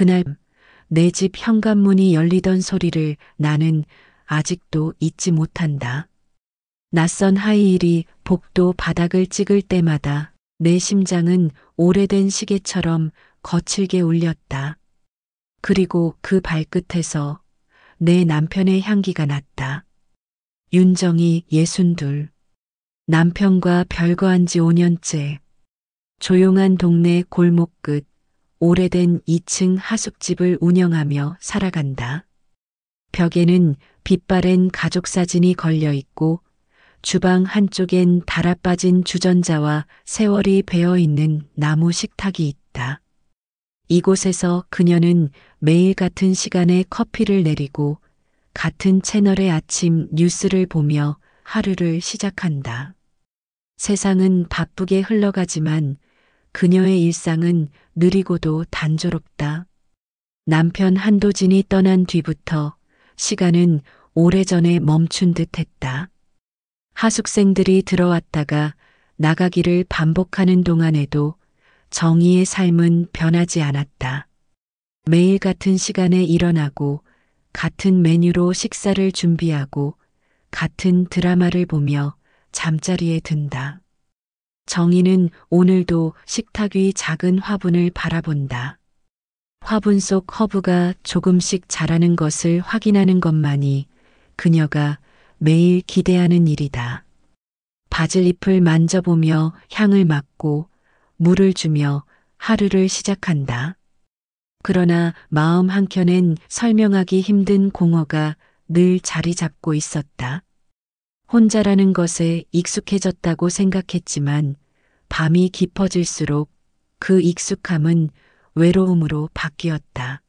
그날 내 집 현관문이 열리던 소리를 나는 아직도 잊지 못한다. 낯선 하이힐이 복도 바닥을 찍을 때마다 내 심장은 오래된 시계처럼 거칠게 울렸다. 그리고 그 발끝에서 내 남편의 향기가 났다. 윤정이 62. 남편과 별거한 지 5년째. 조용한 동네 골목 끝 오래된 2층 하숙집을 운영하며 살아간다. 벽에는 빛바랜 가족 사진이 걸려 있고 주방 한쪽엔 달아빠진 주전자와 세월이 배어 있는 나무 식탁이 있다. 이곳에서 그녀는 매일 같은 시간에 커피를 내리고 같은 채널의 아침 뉴스를 보며 하루를 시작한다. 세상은 바쁘게 흘러가지만 그녀의 일상은 느리고도 단조롭다. 남편 한도진이 떠난 뒤부터 시간은 오래전에 멈춘 듯 했다. 하숙생들이 들어왔다가 나가기를 반복하는 동안에도 정희의 삶은 변하지 않았다. 매일 같은 시간에 일어나고 같은 메뉴로 식사를 준비하고 같은 드라마를 보며 잠자리에 든다. 정희는 오늘도 식탁 위 작은 화분을 바라본다. 화분 속 허브가 조금씩 자라는 것을 확인하는 것만이 그녀가 매일 기대하는 일이다. 바질잎을 만져보며 향을 맡고 물을 주며 하루를 시작한다. 그러나 마음 한켠엔 설명하기 힘든 공허가 늘 자리 잡고 있었다. 혼자라는 것에 익숙해졌다고 생각했지만 밤이 깊어질수록 그 익숙함은 외로움으로 바뀌었다.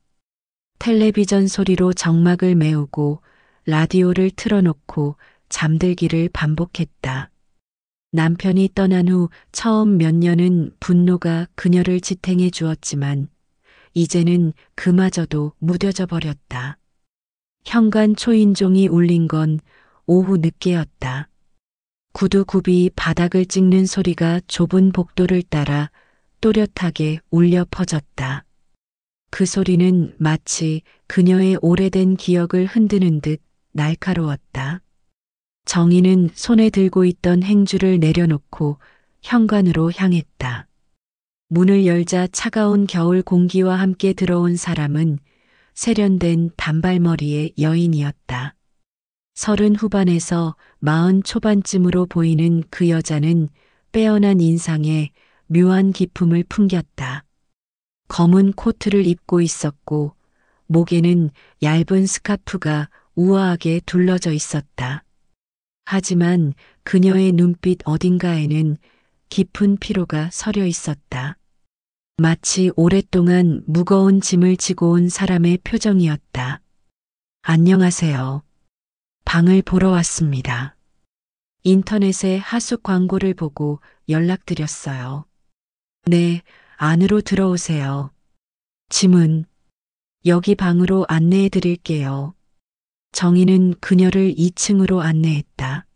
텔레비전 소리로 정막을 메우고 라디오를 틀어놓고 잠들기를 반복했다. 남편이 떠난 후 처음 몇 년은 분노가 그녀를 지탱해 주었지만 이제는 그마저도 무뎌져 버렸다. 현관 초인종이 울린 건 오후 늦게였다. 구두굽이 바닥을 찍는 소리가 좁은 복도를 따라 또렷하게 울려 퍼졌다. 그 소리는 마치 그녀의 오래된 기억을 흔드는 듯 날카로웠다. 정희는 손에 들고 있던 행주를 내려놓고 현관으로 향했다. 문을 열자 차가운 겨울 공기와 함께 들어온 사람은 세련된 단발머리의 여인이었다. 30 후반에서 40 초반쯤으로 보이는 그 여자는 빼어난 인상에 묘한 기품을 풍겼다. 검은 코트를 입고 있었고 목에는 얇은 스카프가 우아하게 둘러져 있었다. 하지만 그녀의 눈빛 어딘가에는 깊은 피로가 서려 있었다. 마치 오랫동안 무거운 짐을 지고 온 사람의 표정이었다. 안녕하세요. 방을 보러 왔습니다. 인터넷에 하숙 광고를 보고 연락드렸어요. 네, 안으로 들어오세요. 짐은 여기 방으로 안내해 드릴게요. 정희는 그녀를 2층으로 안내했다.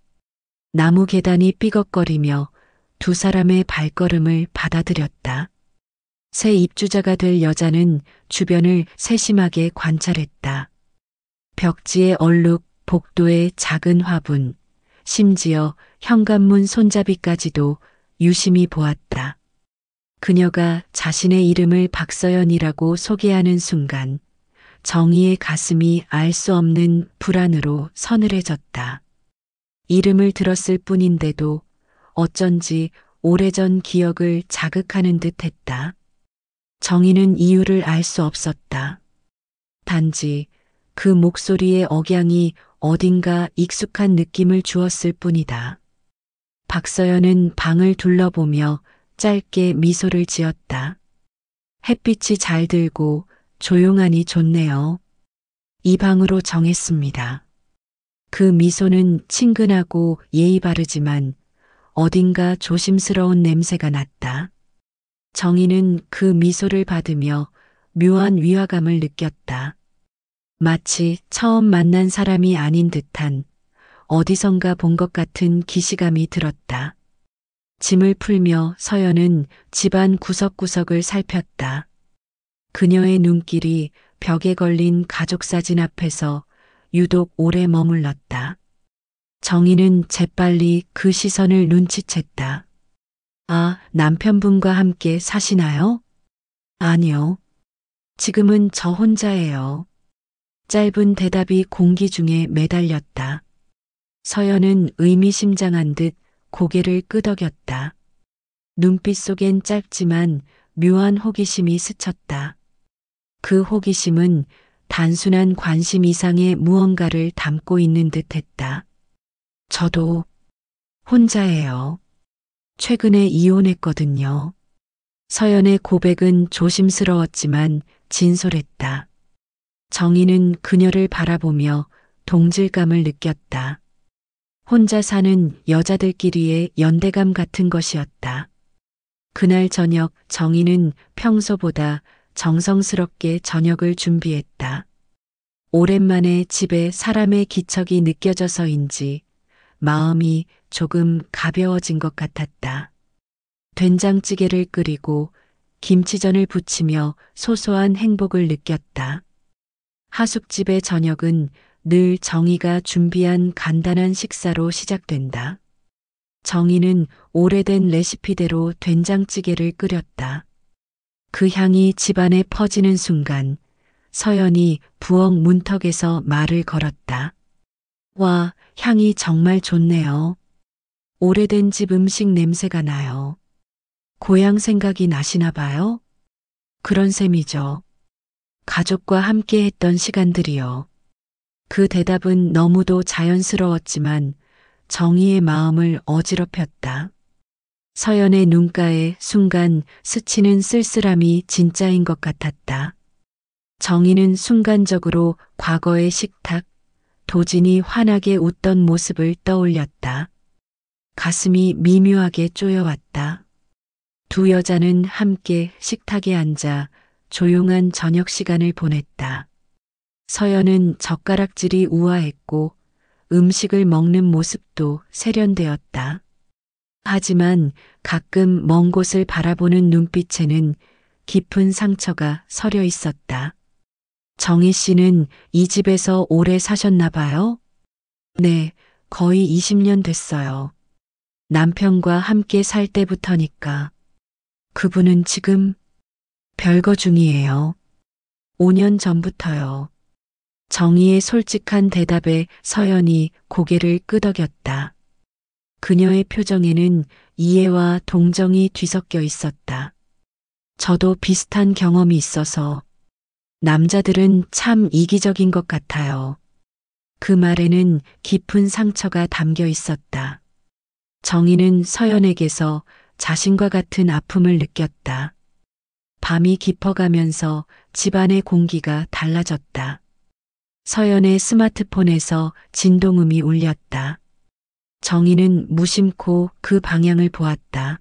나무 계단이 삐걱거리며 두 사람의 발걸음을 받아들였다. 새 입주자가 될 여자는 주변을 세심하게 관찰했다. 벽지의 얼룩, 복도의 작은 화분, 심지어 현관문 손잡이까지도 유심히 보았다. 그녀가 자신의 이름을 박서연이라고 소개하는 순간 정희의 가슴이 알 수 없는 불안으로 서늘해졌다. 이름을 들었을 뿐인데도 어쩐지 오래전 기억을 자극하는 듯 했다. 정희는 이유를 알 수 없었다. 단지 그 목소리의 억양이 어딘가 익숙한 느낌을 주었을 뿐이다. 박서연은 방을 둘러보며 짧게 미소를 지었다. 햇빛이 잘 들고 조용하니 좋네요. 이 방으로 정했습니다. 그 미소는 친근하고 예의 바르지만 어딘가 조심스러운 냄새가 났다. 정희는 그 미소를 받으며 묘한 위화감을 느꼈다. 마치 처음 만난 사람이 아닌 듯한 어디선가 본 것 같은 기시감이 들었다. 짐을 풀며 서연은 집안 구석구석을 살폈다. 그녀의 눈길이 벽에 걸린 가족 사진 앞에서 유독 오래 머물렀다. 정희는 재빨리 그 시선을 눈치챘다. 아, 남편분과 함께 사시나요? 아니요. 지금은 저 혼자예요. 짧은 대답이 공기 중에 매달렸다. 서연은 의미심장한 듯 고개를 끄덕였다. 눈빛 속엔 짧지만 묘한 호기심이 스쳤다. 그 호기심은 단순한 관심 이상의 무언가를 담고 있는 듯 했다. 저도 혼자예요. 최근에 이혼했거든요. 서연의 고백은 조심스러웠지만 진솔했다. 정희는 그녀를 바라보며 동질감을 느꼈다. 혼자 사는 여자들끼리의 연대감 같은 것이었다. 그날 저녁 정희는 평소보다 정성스럽게 저녁을 준비했다. 오랜만에 집에 사람의 기척이 느껴져서인지 마음이 조금 가벼워진 것 같았다. 된장찌개를 끓이고 김치전을 부치며 소소한 행복을 느꼈다. 하숙집의 저녁은 늘 정희가 준비한 간단한 식사로 시작된다. 정희는 오래된 레시피대로 된장찌개를 끓였다. 그 향이 집안에 퍼지는 순간 서연이 부엌 문턱에서 말을 걸었다. 와, 향이 정말 좋네요. 오래된 집 음식 냄새가 나요. 고향 생각이 나시나 봐요? 그런 셈이죠. 가족과 함께 했던 시간들이요. 그 대답은 너무도 자연스러웠지만 정희의 마음을 어지럽혔다. 서연의 눈가에 순간 스치는 쓸쓸함이 진짜인 것 같았다. 정희는 순간적으로 과거의 식탁, 도진이 환하게 웃던 모습을 떠올렸다. 가슴이 미묘하게 쪼여왔다. 두 여자는 함께 식탁에 앉아 조용한 저녁 시간을 보냈다. 서연은 젓가락질이 우아했고 음식을 먹는 모습도 세련되었다. 하지만 가끔 먼 곳을 바라보는 눈빛에는 깊은 상처가 서려 있었다. 정희 씨는 이 집에서 오래 사셨나 봐요? 네, 거의 20년 됐어요. 남편과 함께 살 때부터니까. 그분은 지금 별거 중이에요. 5년 전부터요. 정희의 솔직한 대답에 서연이 고개를 끄덕였다. 그녀의 표정에는 이해와 동정이 뒤섞여 있었다. 저도 비슷한 경험이 있어서 남자들은 참 이기적인 것 같아요. 그 말에는 깊은 상처가 담겨 있었다. 정희는 서연에게서 자신과 같은 아픔을 느꼈다. 밤이 깊어가면서 집안의 공기가 달라졌다. 서연의 스마트폰에서 진동음이 울렸다. 정희는 무심코 그 방향을 보았다.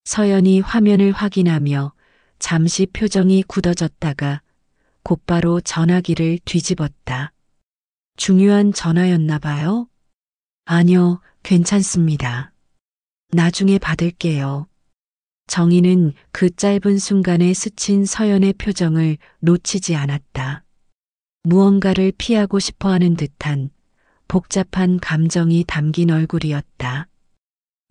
서연이 화면을 확인하며 잠시 표정이 굳어졌다가 곧바로 전화기를 뒤집었다. 중요한 전화였나 봐요? 아니요, 괜찮습니다. 나중에 받을게요. 정희는 그 짧은 순간에 스친 서연의 표정을 놓치지 않았다. 무언가를 피하고 싶어 하는 듯한 복잡한 감정이 담긴 얼굴이었다.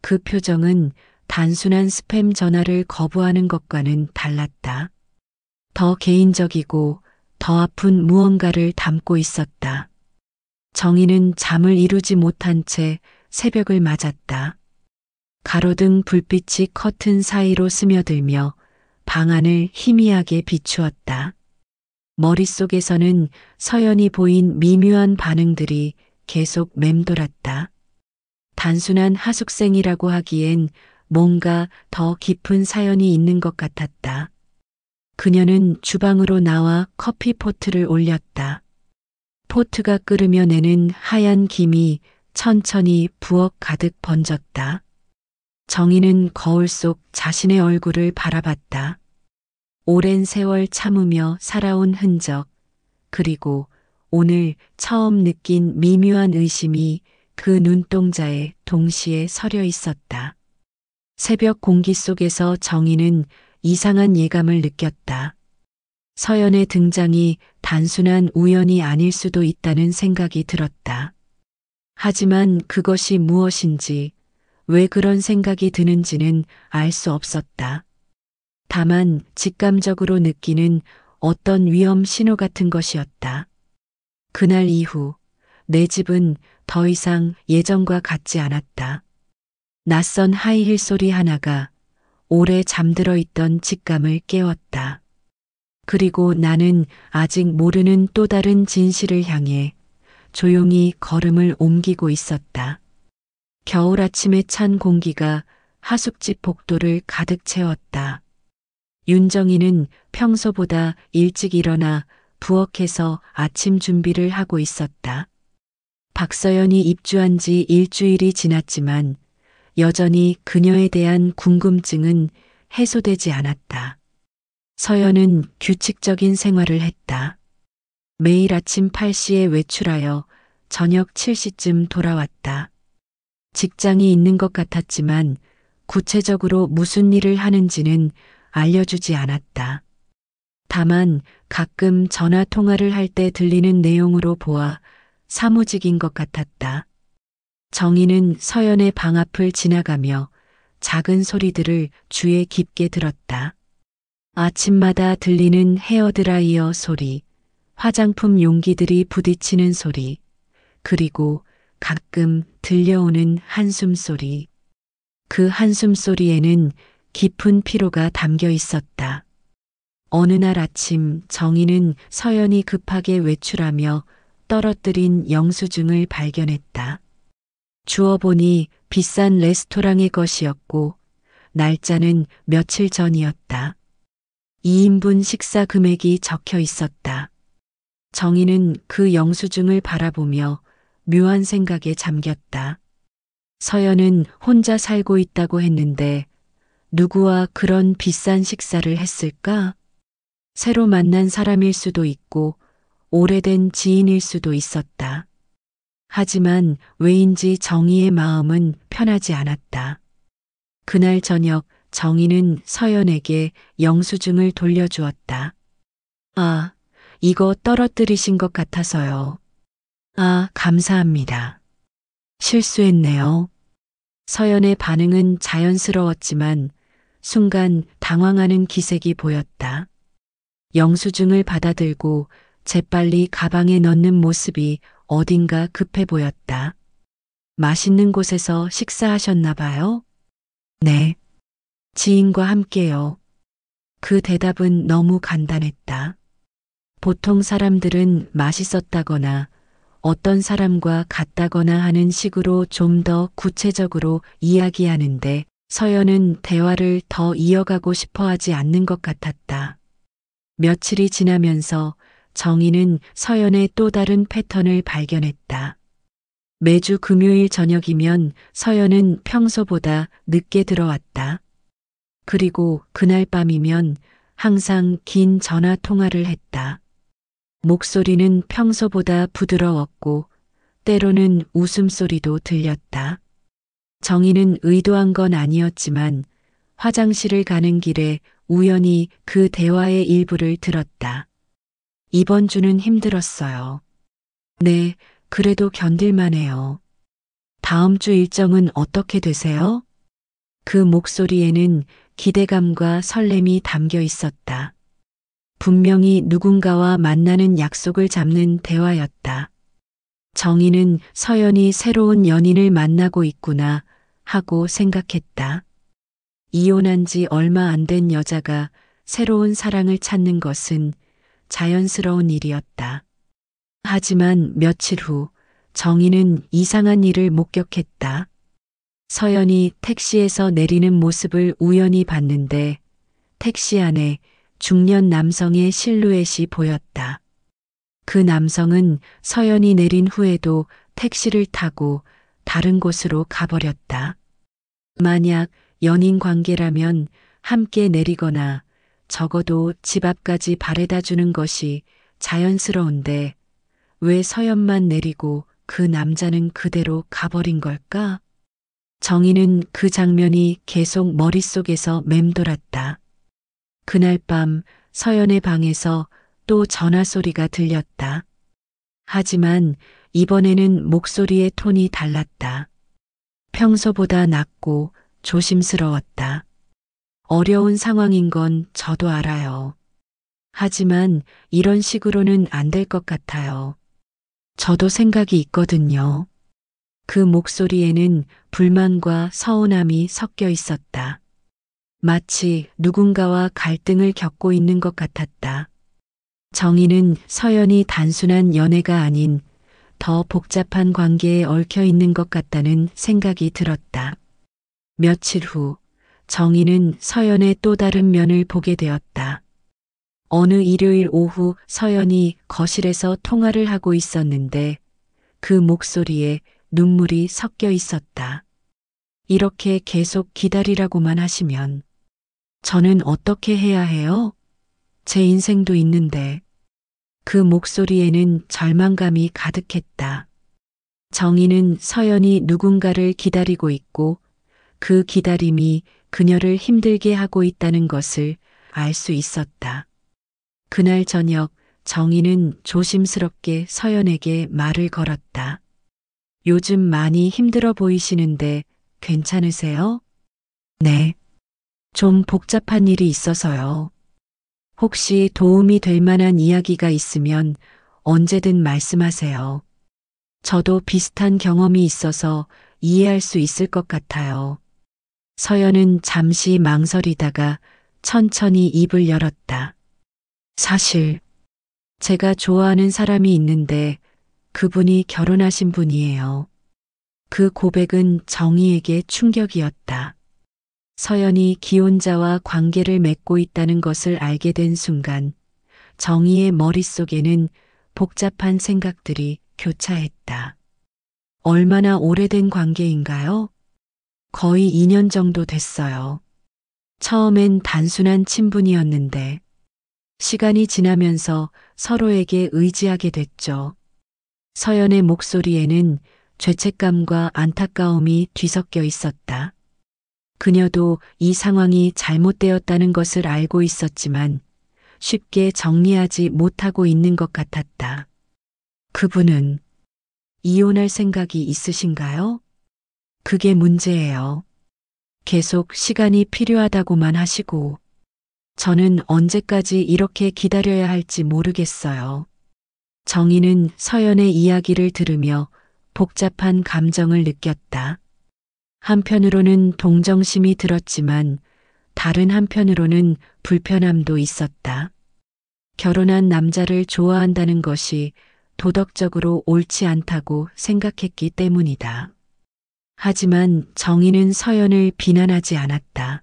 그 표정은 단순한 스팸 전화를 거부하는 것과는 달랐다. 더 개인적이고 더 아픈 무언가를 담고 있었다. 정희는 잠을 이루지 못한 채 새벽을 맞았다. 가로등 불빛이 커튼 사이로 스며들며 방 안을 희미하게 비추었다. 머릿속에서는 서연이 보인 미묘한 반응들이 계속 맴돌았다. 단순한 하숙생이라고 하기엔 뭔가 더 깊은 사연이 있는 것 같았다. 그녀는 주방으로 나와 커피 포트를 올렸다. 포트가 끓으며 내는 하얀 김이 천천히 부엌 가득 번졌다. 정희는 거울 속 자신의 얼굴을 바라봤다. 오랜 세월 참으며 살아온 흔적, 그리고 오늘 처음 느낀 미묘한 의심이 그 눈동자에 동시에 서려 있었다. 새벽 공기 속에서 정희는 이상한 예감을 느꼈다. 서연의 등장이 단순한 우연이 아닐 수도 있다는 생각이 들었다. 하지만 그것이 무엇인지, 왜 그런 생각이 드는지는 알 수 없었다. 다만 직감적으로 느끼는 어떤 위험 신호 같은 것이었다. 그날 이후 내 집은 더 이상 예전과 같지 않았다. 낯선 하이힐 소리 하나가 오래 잠들어 있던 직감을 깨웠다. 그리고 나는 아직 모르는 또 다른 진실을 향해 조용히 걸음을 옮기고 있었다. 겨울 아침에 찬 공기가 하숙집 복도를 가득 채웠다. 윤정이는 평소보다 일찍 일어나 부엌에서 아침 준비를 하고 있었다. 박서연이 입주한 지 일주일이 지났지만 여전히 그녀에 대한 궁금증은 해소되지 않았다. 서연은 규칙적인 생활을 했다. 매일 아침 8시에 외출하여 저녁 7시쯤 돌아왔다. 직장이 있는 것 같았지만 구체적으로 무슨 일을 하는지는 알려주지 않았다. 다만 가끔 전화 통화를 할 때 들리는 내용으로 보아 사무직인 것 같았다. 정희는 서연의 방 앞을 지나가며 작은 소리들을 귀에 깊게 들었다. 아침마다 들리는 헤어드라이어 소리, 화장품 용기들이 부딪히는 소리, 그리고 가끔 들려오는 한숨 소리. 그 한숨 소리에는 깊은 피로가 담겨 있었다. 어느 날 아침 정희는 서연이 급하게 외출하며 떨어뜨린 영수증을 발견했다. 주워보니 비싼 레스토랑의 것이었고 날짜는 며칠 전이었다. 2인분 식사 금액이 적혀 있었다. 정희는 그 영수증을 바라보며 묘한 생각에 잠겼다. 서연은 혼자 살고 있다고 했는데 누구와 그런 비싼 식사를 했을까? 새로 만난 사람일 수도 있고 오래된 지인일 수도 있었다. 하지만 왜인지 정희의 마음은 편하지 않았다. 그날 저녁 정희는 서연에게 영수증을 돌려주었다. 아, 이거 떨어뜨리신 것 같아서요. 아, 감사합니다. 실수했네요. 서연의 반응은 자연스러웠지만 순간 당황하는 기색이 보였다. 영수증을 받아들고 재빨리 가방에 넣는 모습이 어딘가 급해 보였다. 맛있는 곳에서 식사하셨나 봐요? 네. 지인과 함께요. 그 대답은 너무 간단했다. 보통 사람들은 맛있었다거나 어떤 사람과 같다거나 하는 식으로 좀 더 구체적으로 이야기하는데 서연은 대화를 더 이어가고 싶어 하지 않는 것 같았다. 며칠이 지나면서 정희는 서연의 또 다른 패턴을 발견했다. 매주 금요일 저녁이면 서연은 평소보다 늦게 들어왔다. 그리고 그날 밤이면 항상 긴 전화 통화를 했다. 목소리는 평소보다 부드러웠고 때로는 웃음소리도 들렸다. 정희는 의도한 건 아니었지만 화장실을 가는 길에 우연히 그 대화의 일부를 들었다. 이번 주는 힘들었어요. 네, 그래도 견딜만해요. 다음 주 일정은 어떻게 되세요? 그 목소리에는 기대감과 설렘이 담겨 있었다. 분명히 누군가와 만나는 약속을 잡는 대화였다. 정희는 서연이 새로운 연인을 만나고 있구나 하고 생각했다. 이혼한 지 얼마 안 된 여자가 새로운 사랑을 찾는 것은 자연스러운 일이었다. 하지만 며칠 후 정희는 이상한 일을 목격했다. 서연이 택시에서 내리는 모습을 우연히 봤는데 택시 안에 중년 남성의 실루엣이 보였다. 그 남성은 서연이 내린 후에도 택시를 타고 다른 곳으로 가버렸다. 만약 연인 관계라면 함께 내리거나 적어도 집 앞까지 바래다 주는 것이 자연스러운데 왜 서연만 내리고 그 남자는 그대로 가버린 걸까? 정희는 그 장면이 계속 머릿속에서 맴돌았다. 그날 밤 서연의 방에서 또 전화 소리가 들렸다. 하지만 이번에는 목소리의 톤이 달랐다. 평소보다 낮고 조심스러웠다. 어려운 상황인 건 저도 알아요. 하지만 이런 식으로는 안 될 것 같아요. 저도 생각이 있거든요. 그 목소리에는 불만과 서운함이 섞여 있었다. 마치 누군가와 갈등을 겪고 있는 것 같았다. 정희는 서연이 단순한 연애가 아닌 더 복잡한 관계에 얽혀 있는 것 같다는 생각이 들었다. 며칠 후 정희는 서연의 또 다른 면을 보게 되었다. 어느 일요일 오후 서연이 거실에서 통화를 하고 있었는데 그 목소리에 눈물이 섞여 있었다. 이렇게 계속 기다리라고만 하시면 저는 어떻게 해야 해요? 제 인생도 있는데. 그 목소리에는 절망감이 가득했다. 정희는 서연이 누군가를 기다리고 있고 그 기다림이 그녀를 힘들게 하고 있다는 것을 알 수 있었다. 그날 저녁 정희는 조심스럽게 서연에게 말을 걸었다. 요즘 많이 힘들어 보이시는데 괜찮으세요? 네. 좀 복잡한 일이 있어서요. 혹시 도움이 될 만한 이야기가 있으면 언제든 말씀하세요. 저도 비슷한 경험이 있어서 이해할 수 있을 것 같아요. 서연은 잠시 망설이다가 천천히 입을 열었다. 사실 제가 좋아하는 사람이 있는데 그분이 결혼하신 분이에요. 그 고백은 정희에게 충격이었다. 서연이 기혼자와 관계를 맺고 있다는 것을 알게 된 순간 정희의 머릿속에는 복잡한 생각들이 교차했다. 얼마나 오래된 관계인가요? 거의 2년 정도 됐어요. 처음엔 단순한 친분이었는데 시간이 지나면서 서로에게 의지하게 됐죠. 서연의 목소리에는 죄책감과 안타까움이 뒤섞여 있었다. 그녀도 이 상황이 잘못되었다는 것을 알고 있었지만 쉽게 정리하지 못하고 있는 것 같았다. 그분은 이혼할 생각이 있으신가요? 그게 문제예요. 계속 시간이 필요하다고만 하시고 저는 언제까지 이렇게 기다려야 할지 모르겠어요. 정희는 서연의 이야기를 들으며 복잡한 감정을 느꼈다. 한편으로는 동정심이 들었지만 다른 한편으로는 불편함도 있었다. 결혼한 남자를 좋아한다는 것이 도덕적으로 옳지 않다고 생각했기 때문이다. 하지만 정희는 서연을 비난하지 않았다.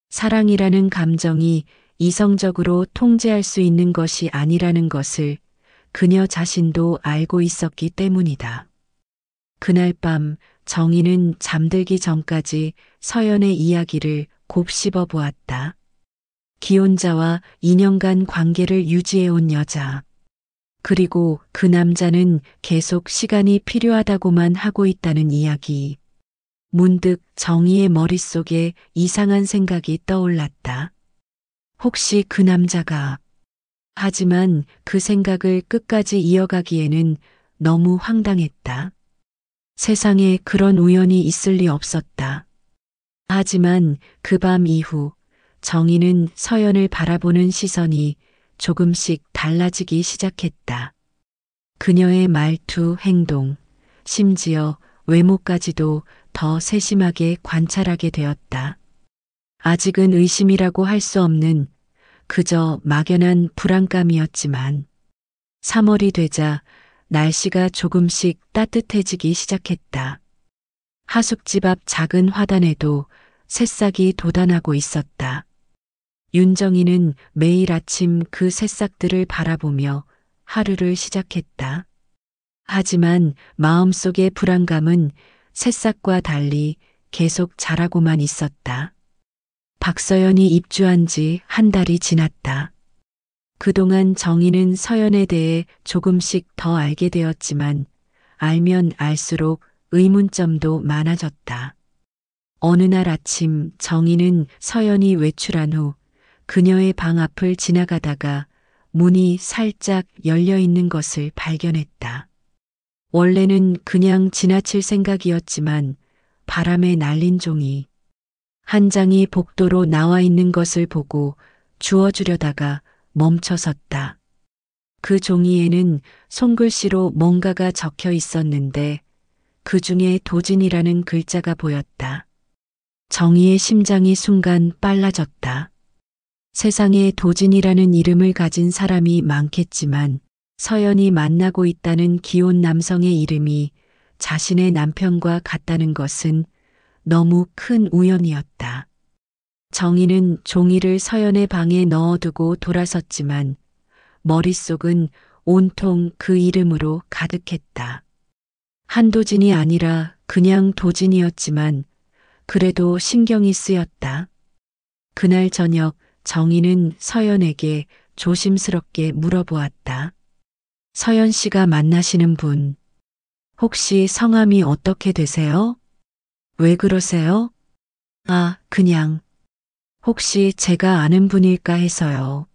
사랑이라는 감정이 이성적으로 통제할 수 있는 것이 아니라는 것을 그녀 자신도 알고 있었기 때문이다. 그날 밤 정희는 잠들기 전까지 서연의 이야기를 곱씹어 보았다. 기혼자와 2년간 관계를 유지해온 여자. 그리고 그 남자는 계속 시간이 필요하다고만 하고 있다는 이야기. 문득 정희의 머릿속에 이상한 생각이 떠올랐다. 혹시 그 남자가... 하지만 그 생각을 끝까지 이어가기에는 너무 황당했다. 세상에 그런 우연이 있을 리 없었다. 하지만 그 밤 이후 정희는 서연을 바라보는 시선이 조금씩 달라지기 시작했다. 그녀의 말투, 행동, 심지어 외모까지도 더 세심하게 관찰하게 되었다. 아직은 의심이라고 할 수 없는 그저 막연한 불안감이었지만 3월이 되자 날씨가 조금씩 따뜻해지기 시작했다. 하숙집 앞 작은 화단에도 새싹이 돋아나고 있었다. 윤정이는 매일 아침 그 새싹들을 바라보며 하루를 시작했다. 하지만 마음속의 불안감은 새싹과 달리 계속 자라고만 있었다. 박서연이 입주한 지 한 달이 지났다. 그동안 정희는 서연에 대해 조금씩 더 알게 되었지만 알면 알수록 의문점도 많아졌다. 어느 날 아침 정희는 서연이 외출한 후 그녀의 방 앞을 지나가다가 문이 살짝 열려 있는 것을 발견했다. 원래는 그냥 지나칠 생각이었지만 바람에 날린 종이 한 장이 복도로 나와 있는 것을 보고 주워주려다가 멈춰섰다. 그 종이에는 손글씨로 뭔가가 적혀 있었는데 그 중에 도진이라는 글자가 보였다. 정희의 심장이 순간 빨라졌다. 세상에 도진이라는 이름을 가진 사람이 많겠지만 서연이 만나고 있다는 귀혼 남성의 이름이 자신의 남편과 같다는 것은 너무 큰 우연이었다. 정희는 종이를 서연의 방에 넣어두고 돌아섰지만 머릿속은 온통 그 이름으로 가득했다. 한도진이 아니라 그냥 도진이었지만 그래도 신경이 쓰였다. 그날 저녁 정희는 서연에게 조심스럽게 물어보았다. 서연 씨가 만나시는 분, 혹시 성함이 어떻게 되세요? 왜 그러세요? 아, 그냥. 혹시 제가 아는 분일까 해서요.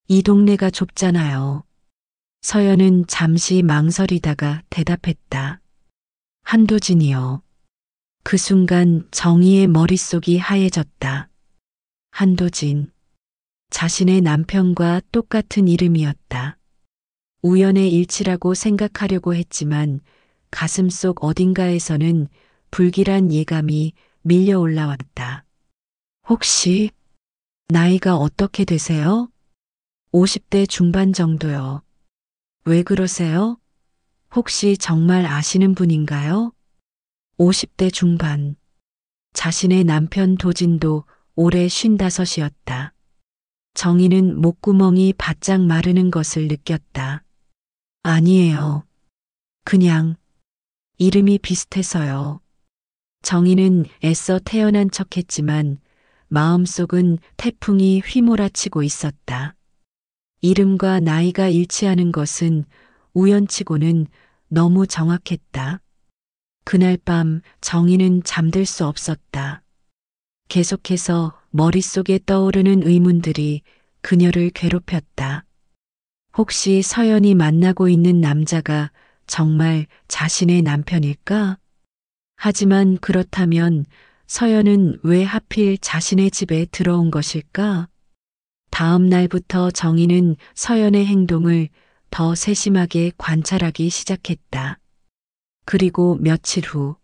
이 동네가 좁잖아요. 서연은 잠시 망설이다가 대답했다. 한도진이요. 그 순간 정희의 머릿속이 하얘졌다. 한도진. 자신의 남편과 똑같은 이름이었다. 우연의 일치라고 생각하려고 했지만 가슴속 어딘가에서는 불길한 예감이 밀려 올라왔다. 혹시 나이가 어떻게 되세요? 50대 중반 정도요. 왜 그러세요? 혹시 정말 아시는 분인가요? 50대 중반. 자신의 남편 도진도 올해 55이었다. 정희는 목구멍이 바짝 마르는 것을 느꼈다. 아니에요. 그냥 이름이 비슷해서요. 정희는 애써 태어난 척했지만 마음속은 태풍이 휘몰아치고 있었다. 이름과 나이가 일치하는 것은 우연치고는 너무 정확했다. 그날 밤 정희는 잠들 수 없었다. 계속해서 머릿속에 떠오르는 의문들이 그녀를 괴롭혔다. 혹시 서연이 만나고 있는 남자가 정말 자신의 남편일까? 하지만 그렇다면 서연은 왜 하필 자신의 집에 들어온 것일까? 다음 날부터 정희는 서연의 행동을 더 세심하게 관찰하기 시작했다. 그리고 며칠 후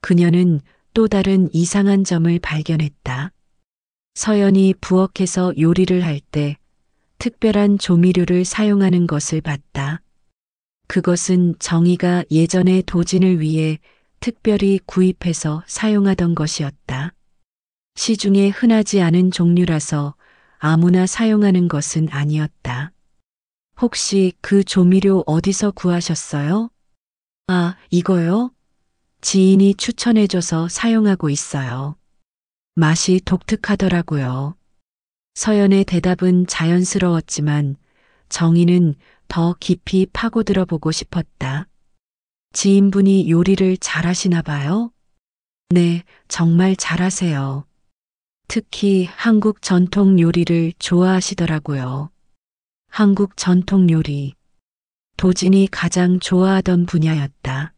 그녀는 또 다른 이상한 점을 발견했다. 서연이 부엌에서 요리를 할 때 특별한 조미료를 사용하는 것을 봤다. 그것은 정희가 예전에 도진을 위해 특별히 구입해서 사용하던 것이었다. 시중에 흔하지 않은 종류라서 아무나 사용하는 것은 아니었다. 혹시 그 조미료 어디서 구하셨어요? 아, 이거요? 지인이 추천해줘서 사용하고 있어요. 맛이 독특하더라고요. 서연의 대답은 자연스러웠지만 정희는 더 깊이 파고들어 보고 싶었다. 지인분이 요리를 잘하시나 봐요? 네, 정말 잘하세요. 특히 한국 전통 요리를 좋아하시더라고요. 한국 전통 요리. 도진이 가장 좋아하던 분야였다.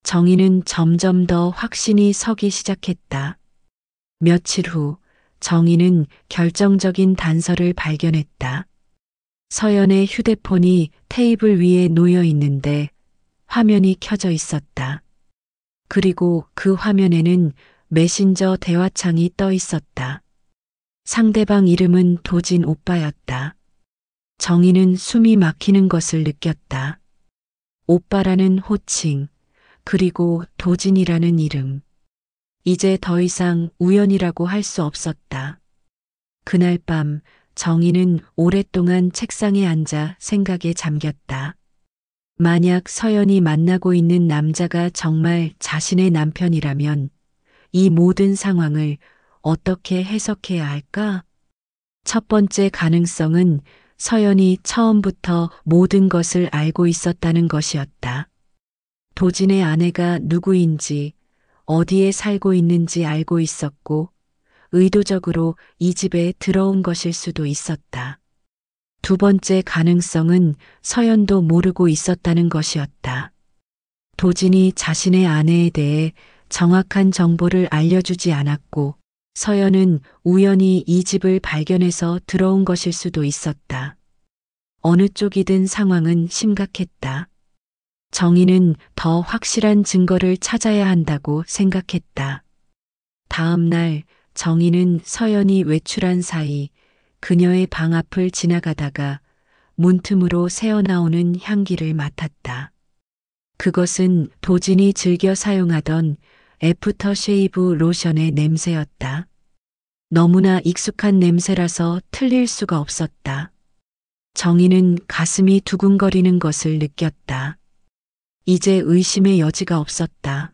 정희는 점점 더 확신이 서기 시작했다. 며칠 후 정희는 결정적인 단서를 발견했다. 서연의 휴대폰이 테이블 위에 놓여 있는데 화면이 켜져 있었다. 그리고 그 화면에는 메신저 대화창이 떠 있었다. 상대방 이름은 도진 오빠였다. 정희는 숨이 막히는 것을 느꼈다. 오빠라는 호칭, 그리고 도진이라는 이름. 이제 더 이상 우연이라고 할 수 없었다. 그날 밤 정희는 오랫동안 책상에 앉아 생각에 잠겼다. 만약 서연이 만나고 있는 남자가 정말 자신의 남편이라면 이 모든 상황을 어떻게 해석해야 할까? 첫 번째 가능성은 서연이 처음부터 모든 것을 알고 있었다는 것이었다. 도진의 아내가 누구인지, 어디에 살고 있는지 알고 있었고, 의도적으로 이 집에 들어온 것일 수도 있었다. 두 번째 가능성은 서연도 모르고 있었다는 것이었다. 도진이 자신의 아내에 대해 정확한 정보를 알려주지 않았고 서연은 우연히 이 집을 발견해서 들어온 것일 수도 있었다. 어느 쪽이든 상황은 심각했다. 정희는 더 확실한 증거를 찾아야 한다고 생각했다. 다음 날 정희는 서연이 외출한 사이 그녀의 방 앞을 지나가다가 문틈으로 새어나오는 향기를 맡았다. 그것은 도진이 즐겨 사용하던 애프터 쉐이브 로션의 냄새였다. 너무나 익숙한 냄새라서 틀릴 수가 없었다. 정희는 가슴이 두근거리는 것을 느꼈다. 이제 의심의 여지가 없었다.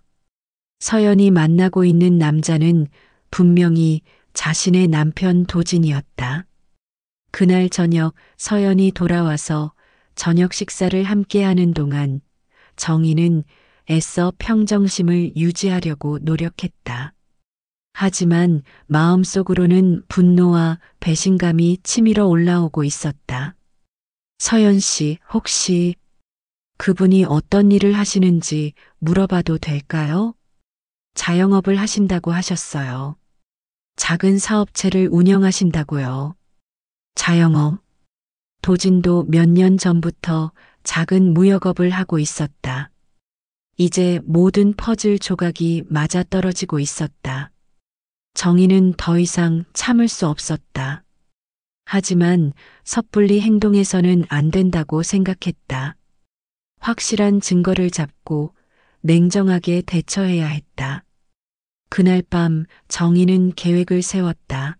서연이 만나고 있는 남자는 분명히 자신의 남편 도진이었다. 그날 저녁 서연이 돌아와서 저녁 식사를 함께 하는 동안 정희는 애써 평정심을 유지하려고 노력했다. 하지만 마음속으로는 분노와 배신감이 치밀어 올라오고 있었다. 서연 씨, 혹시 그분이 어떤 일을 하시는지 물어봐도 될까요? 자영업을 하신다고 하셨어요. 작은 사업체를 운영하신다고요. 자영업. 도진도 몇 년 전부터 작은 무역업을 하고 있었다. 이제 모든 퍼즐 조각이 맞아떨어지고 있었다. 정희는 더 이상 참을 수 없었다. 하지만 섣불리 행동해서는 안 된다고 생각했다. 확실한 증거를 잡고 냉정하게 대처해야 했다. 그날 밤 정희는 계획을 세웠다.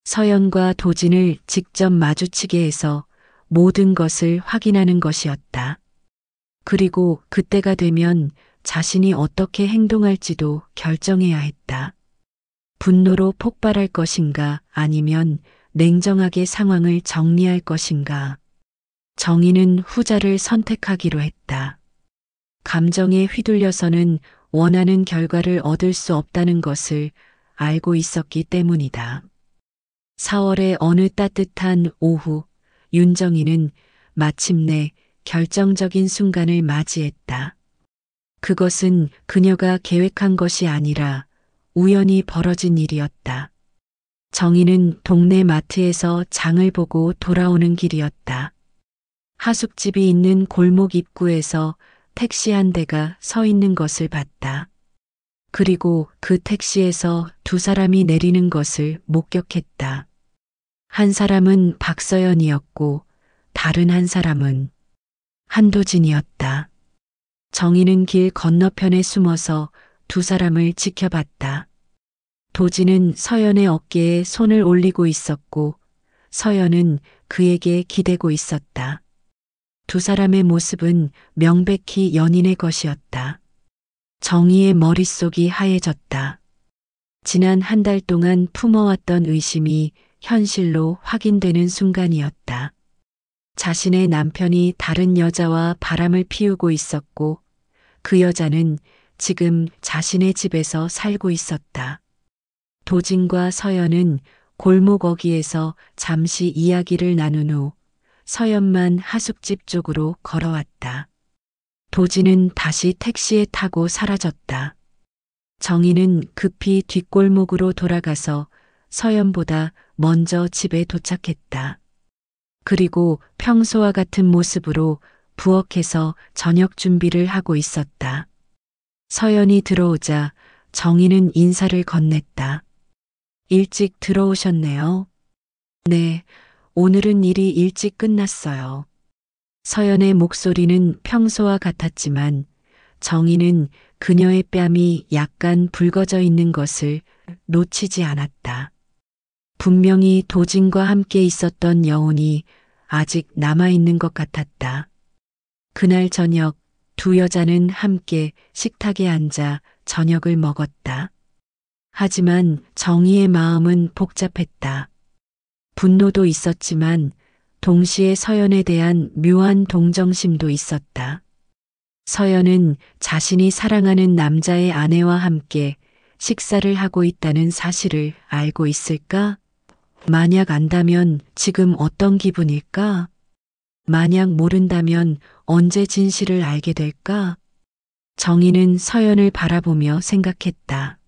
서연과 도진을 직접 마주치게 해서 모든 것을 확인하는 것이었다. 그리고 그때가 되면 자신이 어떻게 행동할지도 결정해야 했다. 분노로 폭발할 것인가 아니면 냉정하게 상황을 정리할 것인가. 정희는 후자를 선택하기로 했다. 감정에 휘둘려서는 원하는 결과를 얻을 수 없다는 것을 알고 있었기 때문이다. 4월의 어느 따뜻한 오후, 윤정희는 마침내 결정적인 순간을 맞이했다. 그것은 그녀가 계획한 것이 아니라 우연히 벌어진 일이었다. 정희는 동네 마트에서 장을 보고 돌아오는 길이었다. 하숙집이 있는 골목 입구에서 택시 한 대가 서 있는 것을 봤다. 그리고 그 택시에서 두 사람이 내리는 것을 목격했다. 한 사람은 박서연이었고 다른 한 사람은 한도진이었다. 정희는 길 건너편에 숨어서 두 사람을 지켜봤다. 도진은 서연의 어깨에 손을 올리고 있었고 서연은 그에게 기대고 있었다. 두 사람의 모습은 명백히 연인의 것이었다. 정희의 머릿속이 하얘졌다. 지난 한 달 동안 품어왔던 의심이 현실로 확인되는 순간이었다. 자신의 남편이 다른 여자와 바람을 피우고 있었고 그 여자는 지금 자신의 집에서 살고 있었다. 도진과 서연은 골목 어귀에서 잠시 이야기를 나눈 후 서연만 하숙집 쪽으로 걸어왔다. 도진은 다시 택시에 타고 사라졌다. 정희는 급히 뒷골목으로 돌아가서 서연보다 먼저 집에 도착했다. 그리고 평소와 같은 모습으로 부엌에서 저녁 준비를 하고 있었다. 서연이 들어오자 정희는 인사를 건넸다. 일찍 들어오셨네요. 네, 오늘은 일이 일찍 끝났어요. 서연의 목소리는 평소와 같았지만 정희는 그녀의 뺨이 약간 붉어져 있는 것을 놓치지 않았다. 분명히 도진과 함께 있었던 여운이 아직 남아있는 것 같았다. 그날 저녁 두 여자는 함께 식탁에 앉아 저녁을 먹었다. 하지만 정희의 마음은 복잡했다. 분노도 있었지만 동시에 서연에 대한 묘한 동정심도 있었다. 서연은 자신이 사랑하는 남자의 아내와 함께 식사를 하고 있다는 사실을 알고 있을까? 만약 안다면 지금 어떤 기분일까? 만약 모른다면 언제 진실을 알게 될까? 정희는 서연을 바라보며 생각했다.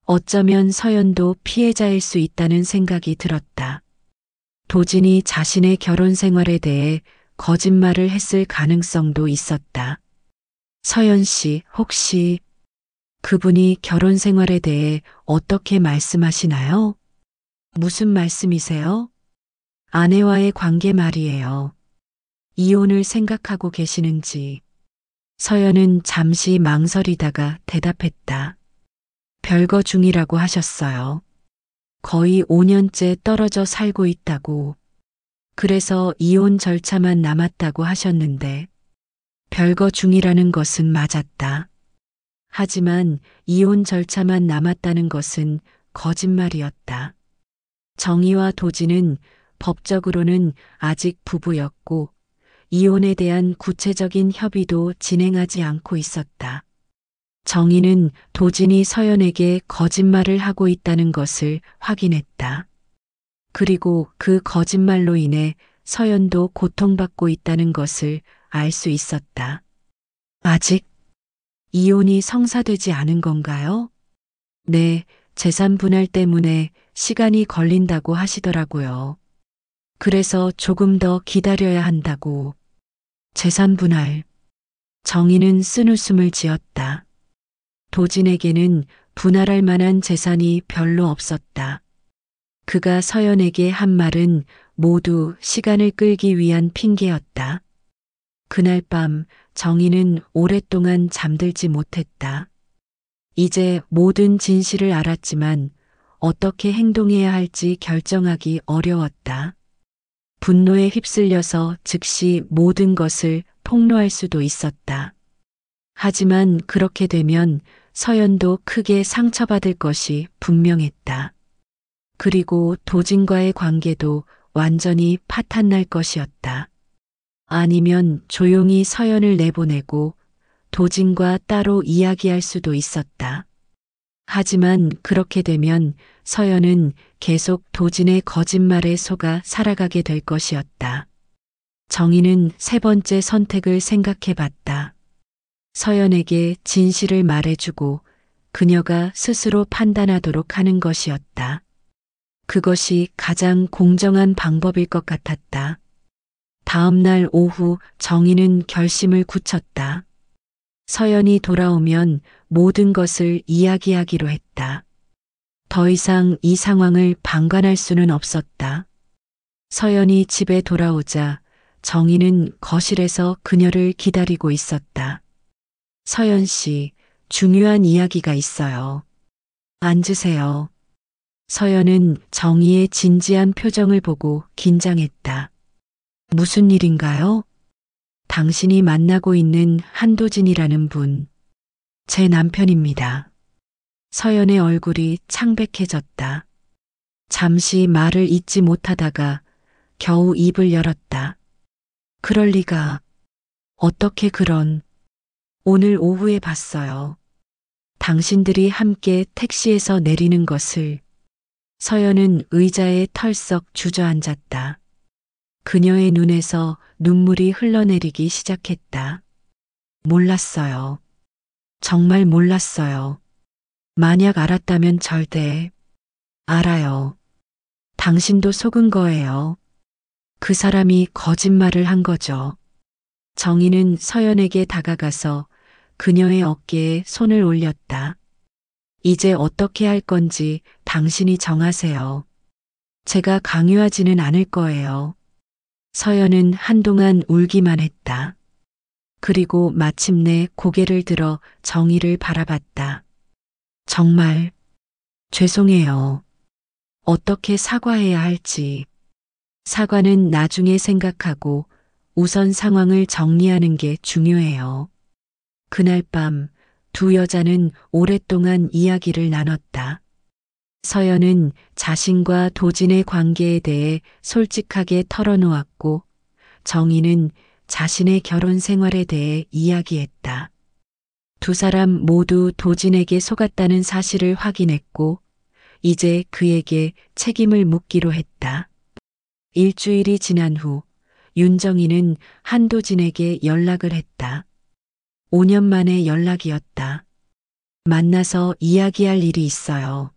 어쩌면 서연도 피해자일 수 있다는 생각이 들었다. 도진이 자신의 결혼 생활에 대해 거짓말을 했을 가능성도 있었다. 서연 씨, 혹시 그분이 결혼 생활에 대해 어떻게 말씀하시나요? 무슨 말씀이세요? 아내와의 관계 말이에요. 이혼을 생각하고 계시는지. 서연은 잠시 망설이다가 대답했다. 별거 중이라고 하셨어요. 거의 5년째 떨어져 살고 있다고. 그래서 이혼 절차만 남았다고 하셨는데 별거 중이라는 것은 맞았다. 하지만 이혼 절차만 남았다는 것은 거짓말이었다. 정희와 도진은 법적으로는 아직 부부였고 이혼에 대한 구체적인 협의도 진행하지 않고 있었다. 정희는 도진이 서연에게 거짓말을 하고 있다는 것을 확인했다. 그리고 그 거짓말로 인해 서연도 고통받고 있다는 것을 알 수 있었다. 아직 이혼이 성사되지 않은 건가요? 네, 재산 분할 때문에 시간이 걸린다고 하시더라고요. 그래서 조금 더 기다려야 한다고. 재산 분할. 정희는 쓴웃음을 지었다. 도진에게는 분할할 만한 재산이 별로 없었다. 그가 서연에게 한 말은 모두 시간을 끌기 위한 핑계였다. 그날 밤 정희는 오랫동안 잠들지 못했다. 이제 모든 진실을 알았지만 어떻게 행동해야 할지 결정하기 어려웠다. 분노에 휩쓸려서 즉시 모든 것을 폭로할 수도 있었다. 하지만 그렇게 되면 서연도 크게 상처받을 것이 분명했다. 그리고 도진과의 관계도 완전히 파탄날 것이었다. 아니면 조용히 서연을 내보내고 도진과 따로 이야기할 수도 있었다. 하지만 그렇게 되면 서연은 계속 도진의 거짓말에 속아 살아가게 될 것이었다. 정희는 세 번째 선택을 생각해 봤다. 서연에게 진실을 말해주고 그녀가 스스로 판단하도록 하는 것이었다. 그것이 가장 공정한 방법일 것 같았다. 다음 날 오후 정희는 결심을 굳혔다. 서연이 돌아오면 모든 것을 이야기하기로 했다. 더 이상 이 상황을 방관할 수는 없었다. 서연이 집에 돌아오자 정희는 거실에서 그녀를 기다리고 있었다. 서연 씨, 중요한 이야기가 있어요. 앉으세요. 서연은 정희의 진지한 표정을 보고 긴장했다. 무슨 일인가요? 당신이 만나고 있는 한도진이라는 분, 제 남편입니다. 서연의 얼굴이 창백해졌다. 잠시 말을 잇지 못하다가 겨우 입을 열었다. 그럴 리가. 어떻게 그런. 오늘 오후에 봤어요. 당신들이 함께 택시에서 내리는 것을. 서연은 의자에 털썩 주저앉았다. 그녀의 눈에서 눈물이 흘러내리기 시작했다. 몰랐어요. 정말 몰랐어요. 만약 알았다면 절대. 알아요. 당신도 속은 거예요. 그 사람이 거짓말을 한 거죠. 정희는 서연에게 다가가서 그녀의 어깨에 손을 올렸다. 이제 어떻게 할 건지 당신이 정하세요. 제가 강요하지는 않을 거예요. 서연은 한동안 울기만 했다. 그리고 마침내 고개를 들어 정희를 바라봤다. 정말 죄송해요. 어떻게 사과해야 할지. 사과는 나중에 생각하고 우선 상황을 정리하는 게 중요해요. 그날 밤 두 여자는 오랫동안 이야기를 나눴다. 서연은 자신과 도진의 관계에 대해 솔직하게 털어놓았고 정희는 자신의 결혼 생활에 대해 이야기했다. 두 사람 모두 도진에게 속았다는 사실을 확인했고 이제 그에게 책임을 묻기로 했다. 일주일이 지난 후 윤정이는 한도진에게 연락을 했다. 5년 만에 연락이었다. 만나서 이야기할 일이 있어요.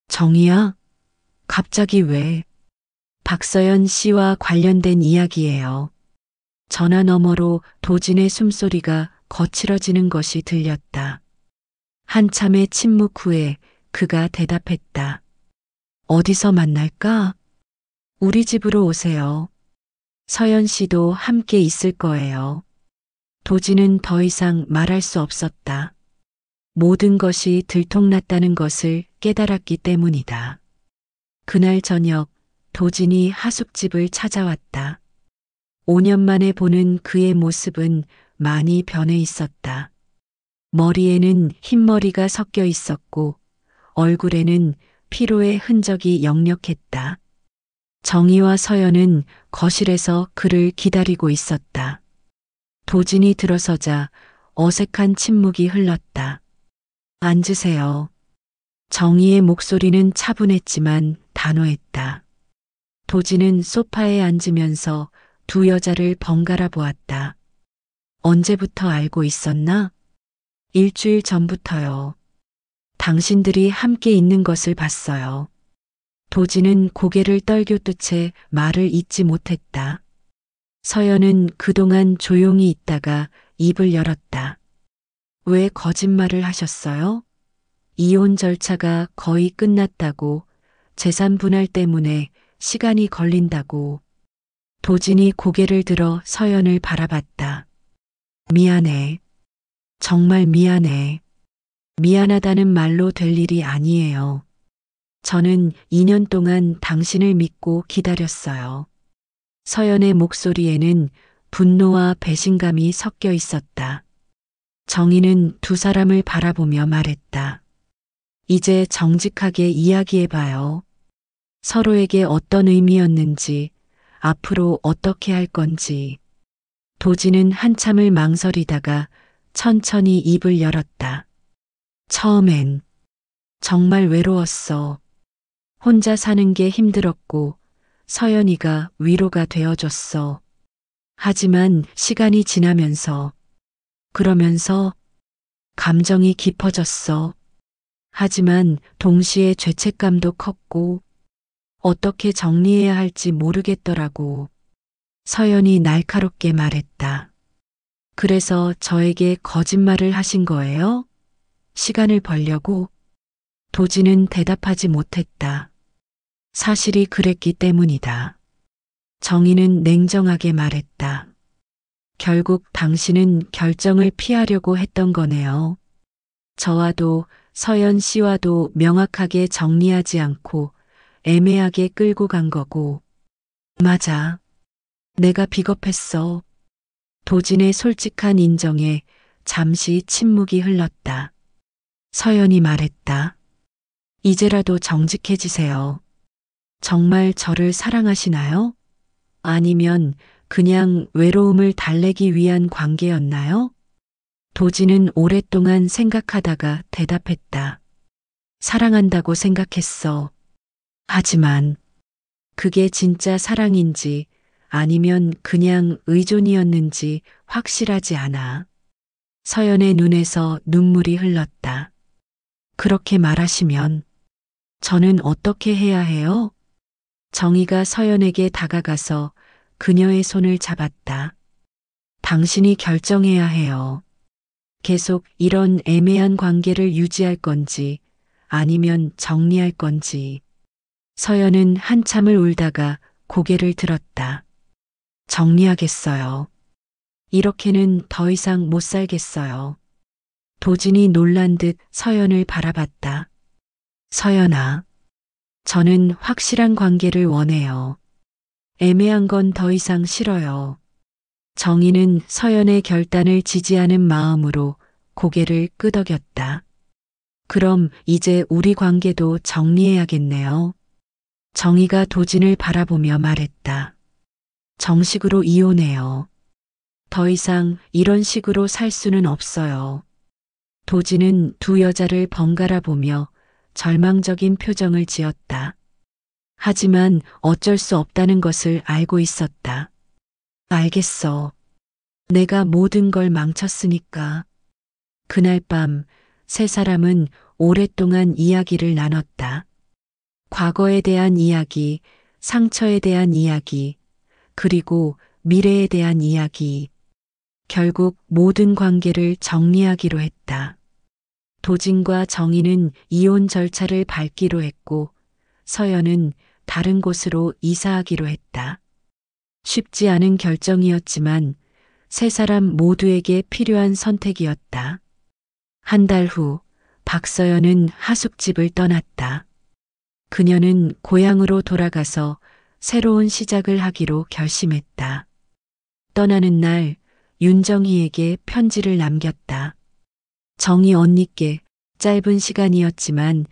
정희야? 갑자기 왜? 박서연 씨와 관련된 이야기예요. 전화 너머로 도진의 숨소리가 거칠어지는 것이 들렸다. 한참의 침묵 후에 그가 대답했다. 어디서 만날까? 우리 집으로 오세요. 서연 씨도 함께 있을 거예요. 도진은 더 이상 말할 수 없었다. 모든 것이 들통났다는 것을 깨달았기 때문이다. 그날 저녁 도진이 하숙집을 찾아왔다. 5년 만에 보는 그의 모습은 많이 변해 있었다. 머리에는 흰머리가 섞여 있었고 얼굴에는 피로의 흔적이 역력했다. 정희와 서연은 거실에서 그를 기다리고 있었다. 도진이 들어서자 어색한 침묵이 흘렀다. 앉으세요. 정희의 목소리는 차분했지만 단호했다. 도진은 소파에 앉으면서 두 여자를 번갈아 보았다. 언제부터 알고 있었나? 일주일 전부터요. 당신들이 함께 있는 것을 봤어요. 도진은 고개를 떨구뜬 채 말을 잇지 못했다. 서연은 그동안 조용히 있다가 입을 열었다. 왜 거짓말을 하셨어요? 이혼 절차가 거의 끝났다고, 재산 분할 때문에 시간이 걸린다고. 도진이 고개를 들어 서연을 바라봤다. 미안해. 정말 미안해. 미안하다는 말로 될 일이 아니에요. 저는 2년 동안 당신을 믿고 기다렸어요. 서연의 목소리에는 분노와 배신감이 섞여 있었다. 정희는 두 사람을 바라보며 말했다. 이제 정직하게 이야기해봐요. 서로에게 어떤 의미였는지, 앞으로 어떻게 할 건지. 도진은 한참을 망설이다가 천천히 입을 열었다. 처음엔 정말 외로웠어. 혼자 사는 게 힘들었고 서연이가 위로가 되어줬어. 하지만 시간이 지나면서 그러면서 감정이 깊어졌어. 하지만 동시에 죄책감도 컸고 어떻게 정리해야 할지 모르겠더라고. 서연이 날카롭게 말했다. 그래서 저에게 거짓말을 하신 거예요? 시간을 벌려고? 도진은 대답하지 못했다. 사실이 그랬기 때문이다. 정희는 냉정하게 말했다. 결국 당신은 결정을 피하려고 했던 거네요. 저와도 서연 씨와도 명확하게 정리하지 않고 애매하게 끌고 간 거고. 맞아. 내가 비겁했어. 도진의 솔직한 인정에 잠시 침묵이 흘렀다. 서연이 말했다. 이제라도 정직해지세요. 정말 저를 사랑하시나요? 아니면 그냥 외로움을 달래기 위한 관계였나요? 도진은 오랫동안 생각하다가 대답했다. 사랑한다고 생각했어. 하지만 그게 진짜 사랑인지 아니면 그냥 의존이었는지 확실하지 않아. 서연의 눈에서 눈물이 흘렀다. 그렇게 말하시면 저는 어떻게 해야 해요? 정희가 서연에게 다가가서 그녀의 손을 잡았다. 당신이 결정해야 해요. 계속 이런 애매한 관계를 유지할 건지 아니면 정리할 건지. 서연은 한참을 울다가 고개를 들었다. 정리하겠어요. 이렇게는 더 이상 못 살겠어요. 도진이 놀란 듯 서연을 바라봤다. 서연아, 저는 확실한 관계를 원해요. 애매한 건 더 이상 싫어요. 정희는 서연의 결단을 지지하는 마음으로 고개를 끄덕였다. 그럼 이제 우리 관계도 정리해야겠네요. 정희가 도진을 바라보며 말했다. 정식으로 이혼해요. 더 이상 이런 식으로 살 수는 없어요. 도진은 두 여자를 번갈아 보며 절망적인 표정을 지었다. 하지만 어쩔 수 없다는 것을 알고 있었다. 알겠어. 내가 모든 걸 망쳤으니까. 그날 밤 세 사람은 오랫동안 이야기를 나눴다. 과거에 대한 이야기, 상처에 대한 이야기, 그리고 미래에 대한 이야기. 결국 모든 관계를 정리하기로 했다. 도진과 정희는 이혼 절차를 밟기로 했고 서연은 다른 곳으로 이사하기로 했다. 쉽지 않은 결정이었지만 세 사람 모두에게 필요한 선택이었다. 한 달 후 박서연은 하숙집을 떠났다. 그녀는 고향으로 돌아가서 새로운 시작을 하기로 결심했다. 떠나는 날 윤정희에게 편지를 남겼다. 정희 언니께 짧은 시간이었지만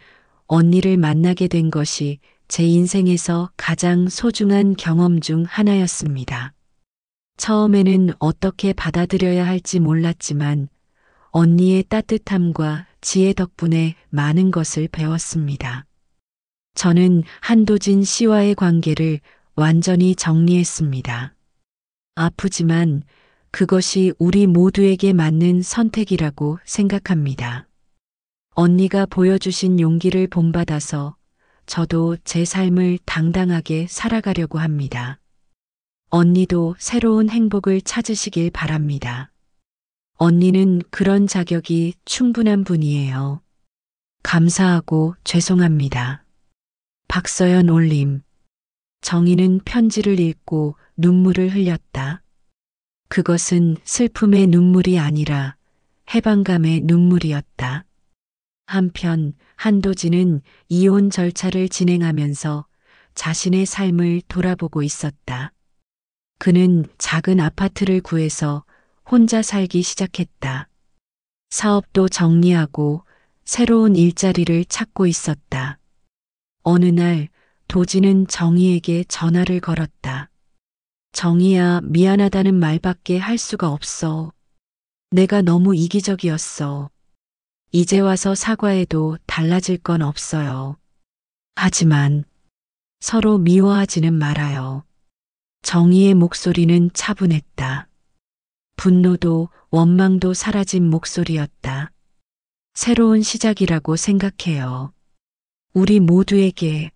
언니를 만나게 된 것이 제 인생에서 가장 소중한 경험 중 하나였습니다. 처음에는 어떻게 받아들여야 할지 몰랐지만 언니의 따뜻함과 지혜 덕분에 많은 것을 배웠습니다. 저는 한도진 씨와의 관계를 완전히 정리했습니다. 아프지만 그것이 우리 모두에게 맞는 선택이라고 생각합니다. 언니가 보여주신 용기를 본받아서 저도 제 삶을 당당하게 살아가려고 합니다. 언니도 새로운 행복을 찾으시길 바랍니다. 언니는 그런 자격이 충분한 분이에요. 감사하고 죄송합니다. 박서연 올림. 정희는 편지를 읽고 눈물을 흘렸다. 그것은 슬픔의 눈물이 아니라 해방감의 눈물이었다. 한편 한도진은 이혼 절차를 진행하면서 자신의 삶을 돌아보고 있었다. 그는 작은 아파트를 구해서 혼자 살기 시작했다. 사업도 정리하고 새로운 일자리를 찾고 있었다. 어느 날 도진은 정희에게 전화를 걸었다. 정희야, 미안하다는 말밖에 할 수가 없어. 내가 너무 이기적이었어. 이제 와서 사과해도 달라질 건 없어요. 하지만 서로 미워하지는 말아요. 정희의 목소리는 차분했다. 분노도 원망도 사라진 목소리였다. 새로운 시작이라고 생각해요. 우리 모두에게.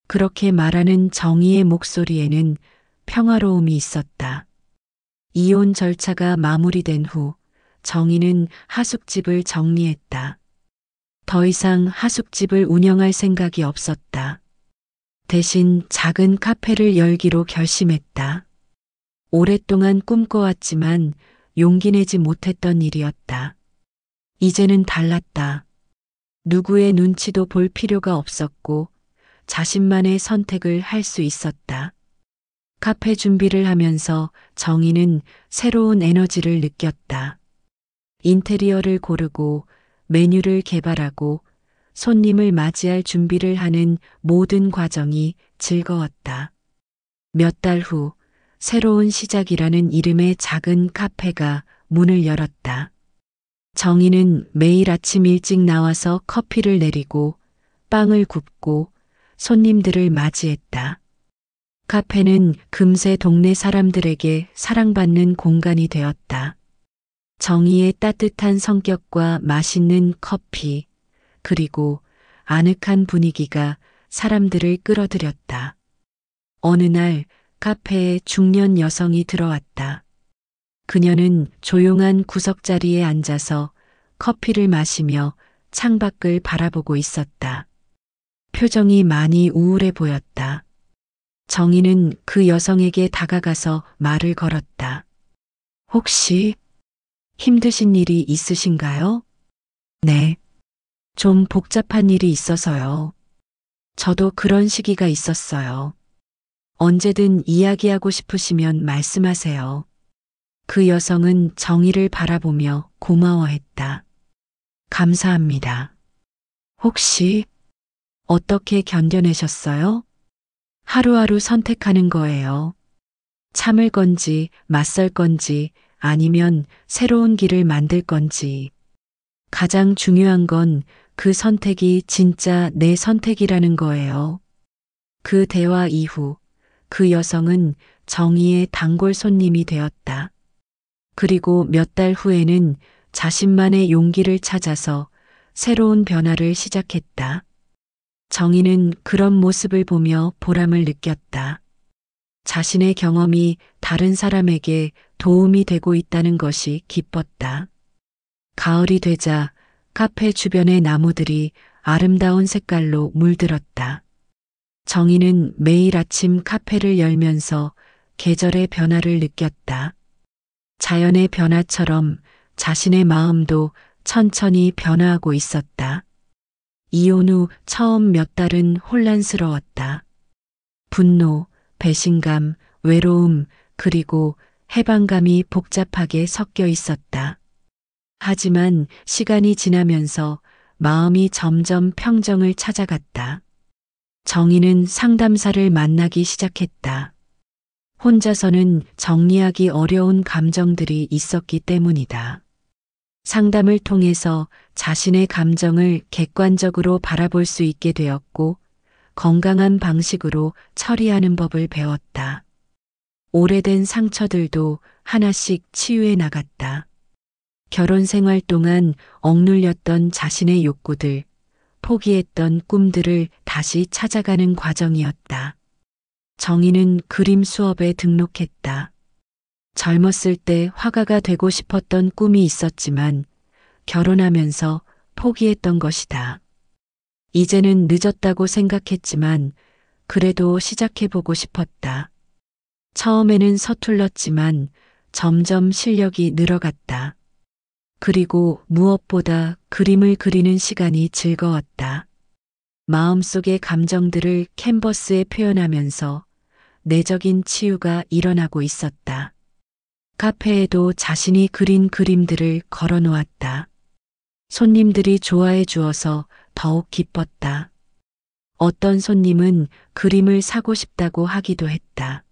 그렇게 말하는 정희의 목소리에는 평화로움이 있었다. 이혼 절차가 마무리된 후 정희는 하숙집을 정리했다. 더 이상 하숙집을 운영할 생각이 없었다. 대신 작은 카페를 열기로 결심했다. 오랫동안 꿈꿔왔지만 용기 내지 못했던 일이었다. 이제는 달랐다. 누구의 눈치도 볼 필요가 없었고 자신만의 선택을 할 수 있었다. 카페 준비를 하면서 정희는 새로운 에너지를 느꼈다. 인테리어를 고르고 메뉴를 개발하고 손님을 맞이할 준비를 하는 모든 과정이 즐거웠다. 몇 달 후 새로운 시작이라는 이름의 작은 카페가 문을 열었다. 정희는 매일 아침 일찍 나와서 커피를 내리고 빵을 굽고 손님들을 맞이했다. 카페는 금세 동네 사람들에게 사랑받는 공간이 되었다. 정희의 따뜻한 성격과 맛있는 커피, 그리고 아늑한 분위기가 사람들을 끌어들였다. 어느 날 카페에 중년 여성이 들어왔다. 그녀는 조용한 구석자리에 앉아서 커피를 마시며 창밖을 바라보고 있었다. 표정이 많이 우울해 보였다. 정희는 그 여성에게 다가가서 말을 걸었다. 혹시 힘드신 일이 있으신가요? 네. 좀 복잡한 일이 있어서요. 저도 그런 시기가 있었어요. 언제든 이야기하고 싶으시면 말씀하세요. 그 여성은 정희를 바라보며 고마워했다. 감사합니다. 혹시 어떻게 견뎌내셨어요? 하루하루 선택하는 거예요. 참을 건지 맞설 건지 아니면 새로운 길을 만들 건지. 가장 중요한 건 그 선택이 진짜 내 선택이라는 거예요. 그 대화 이후 그 여성은 정희의 단골 손님이 되었다. 그리고 몇 달 후에는 자신만의 용기를 찾아서 새로운 변화를 시작했다. 정희는 그런 모습을 보며 보람을 느꼈다. 자신의 경험이 다른 사람에게 도움이 되고 있다는 것이 기뻤다. 가을이 되자 카페 주변의 나무들이 아름다운 색깔로 물들었다. 정희는 매일 아침 카페를 열면서 계절의 변화를 느꼈다. 자연의 변화처럼 자신의 마음도 천천히 변화하고 있었다. 이혼 후 처음 몇 달은 혼란스러웠다. 분노, 배신감, 외로움, 그리고 해방감이 복잡하게 섞여 있었다. 하지만 시간이 지나면서 마음이 점점 평정을 찾아갔다. 정희는 상담사를 만나기 시작했다. 혼자서는 정리하기 어려운 감정들이 있었기 때문이다. 상담을 통해서 자신의 감정을 객관적으로 바라볼 수 있게 되었고, 건강한 방식으로 처리하는 법을 배웠다. 오래된 상처들도 하나씩 치유해 나갔다. 결혼 생활 동안 억눌렸던 자신의 욕구들, 포기했던 꿈들을 다시 찾아가는 과정이었다. 정희는 그림 수업에 등록했다. 젊었을 때 화가가 되고 싶었던 꿈이 있었지만 결혼하면서 포기했던 것이다. 이제는 늦었다고 생각했지만 그래도 시작해보고 싶었다. 처음에는 서툴렀지만 점점 실력이 늘어갔다. 그리고 무엇보다 그림을 그리는 시간이 즐거웠다. 마음속의 감정들을 캔버스에 표현하면서 내적인 치유가 일어나고 있었다. 카페에도 자신이 그린 그림들을 걸어 놓았다. 손님들이 좋아해 주어서 더욱 기뻤다. 어떤 손님은 그림을 사고 싶다고 하기도 했다.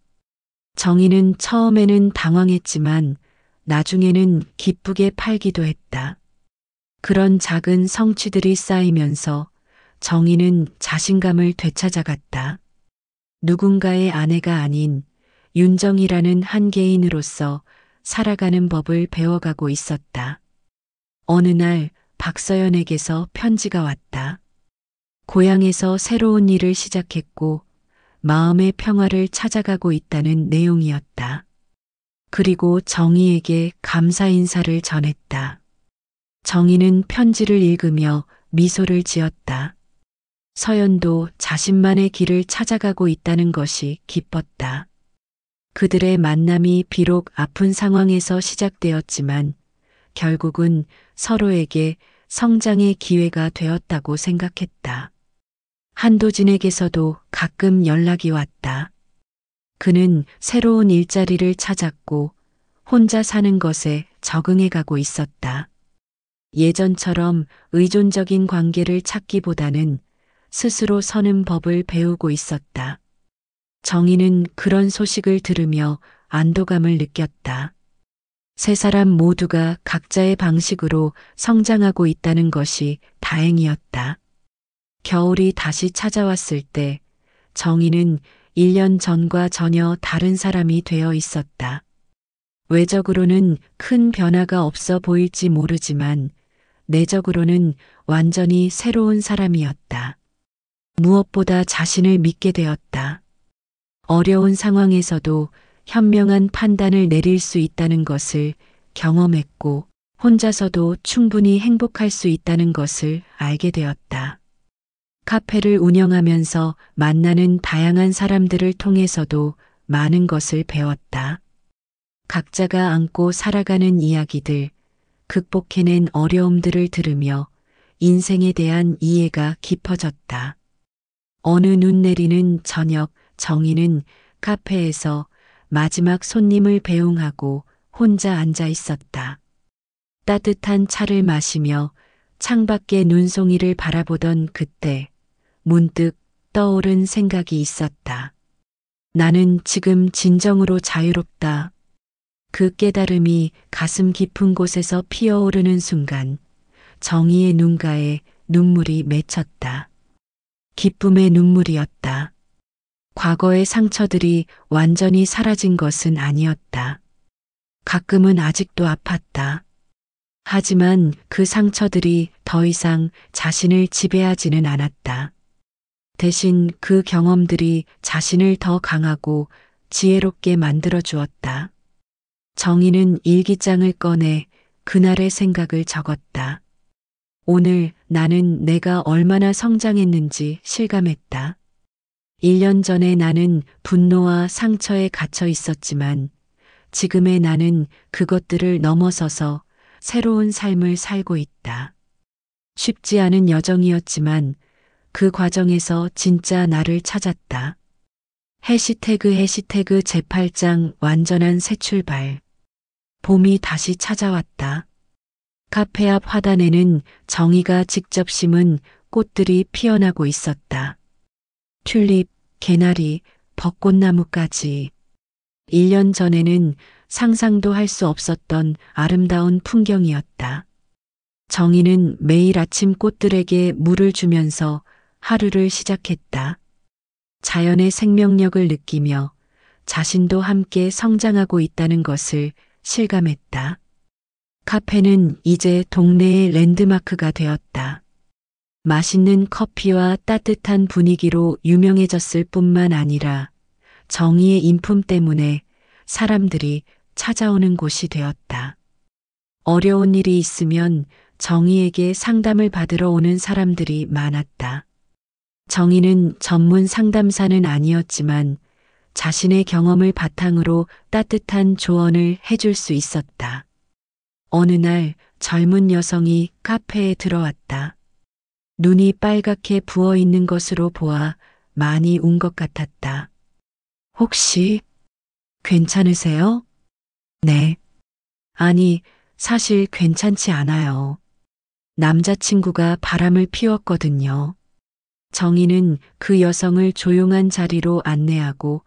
정희는 처음에는 당황했지만 나중에는 기쁘게 팔기도 했다. 그런 작은 성취들이 쌓이면서 정희는 자신감을 되찾아갔다. 누군가의 아내가 아닌 윤정이라는 한 개인으로서 살아가는 법을 배워가고 있었다. 어느 날 박서연에게서 편지가 왔다. 고향에서 새로운 일을 시작했고 마음의 평화를 찾아가고 있다는 내용이었다. 그리고 정희에게 감사 인사를 전했다. 정희는 편지를 읽으며 미소를 지었다. 서연도 자신만의 길을 찾아가고 있다는 것이 기뻤다. 그들의 만남이 비록 아픈 상황에서 시작되었지만 결국은 서로에게 성장의 기회가 되었다고 생각했다. 한도진에게서도 가끔 연락이 왔다. 그는 새로운 일자리를 찾았고 혼자 사는 것에 적응해 가고 있었다. 예전처럼 의존적인 관계를 찾기보다는 스스로 서는 법을 배우고 있었다. 정희는 그런 소식을 들으며 안도감을 느꼈다. 세 사람 모두가 각자의 방식으로 성장하고 있다는 것이 다행이었다. 겨울이 다시 찾아왔을 때 정희는 1년 전과 전혀 다른 사람이 되어 있었다. 외적으로는 큰 변화가 없어 보일지 모르지만 내적으로는 완전히 새로운 사람이었다. 무엇보다 자신을 믿게 되었다. 어려운 상황에서도 현명한 판단을 내릴 수 있다는 것을 경험했고 혼자서도 충분히 행복할 수 있다는 것을 알게 되었다. 카페를 운영하면서 만나는 다양한 사람들을 통해서도 많은 것을 배웠다. 각자가 안고 살아가는 이야기들, 극복해낸 어려움들을 들으며 인생에 대한 이해가 깊어졌다. 어느 눈 내리는 저녁, 정희는 카페에서 마지막 손님을 배웅하고 혼자 앉아 있었다. 따뜻한 차를 마시며 창밖의 눈송이를 바라보던 그때 문득 떠오른 생각이 있었다. 나는 지금 진정으로 자유롭다. 그 깨달음이 가슴 깊은 곳에서 피어오르는 순간 정희의 눈가에 눈물이 맺혔다. 기쁨의 눈물이었다. 과거의 상처들이 완전히 사라진 것은 아니었다. 가끔은 아직도 아팠다. 하지만 그 상처들이 더 이상 자신을 지배하지는 않았다. 대신 그 경험들이 자신을 더 강하고 지혜롭게 만들어 주었다. 정희는 일기장을 꺼내 그날의 생각을 적었다. 오늘 나는 내가 얼마나 성장했는지 실감했다. 1년 전에 나는 분노와 상처에 갇혀 있었지만 지금의 나는 그것들을 넘어서서 새로운 삶을 살고 있다. 쉽지 않은 여정이었지만 그 과정에서 진짜 나를 찾았다. 해시태그 제8장 완전한 새 출발. 봄이 다시 찾아왔다. 카페 앞 화단에는 정희가 직접 심은 꽃들이 피어나고 있었다. 튤립, 개나리, 벚꽃나무까지. 1년 전에는 상상도 할 수 없었던 아름다운 풍경이었다. 정희는 매일 아침 꽃들에게 물을 주면서 하루를 시작했다. 자연의 생명력을 느끼며 자신도 함께 성장하고 있다는 것을 실감했다. 카페는 이제 동네의 랜드마크가 되었다. 맛있는 커피와 따뜻한 분위기로 유명해졌을 뿐만 아니라 정의의 인품 때문에 사람들이 찾아오는 곳이 되었다. 어려운 일이 있으면 정의에게 상담을 받으러 오는 사람들이 많았다. 정의는 전문 상담사는 아니었지만 자신의 경험을 바탕으로 따뜻한 조언을 해줄 수 있었다. 어느 날 젊은 여성이 카페에 들어왔다. 눈이 빨갛게 부어 있는 것으로 보아 많이 운 것 같았다. 혹시 괜찮으세요? 네. 아니, 사실 괜찮지 않아요. 남자친구가 바람을 피웠거든요. 정희는 그 여성을 조용한 자리로 안내하고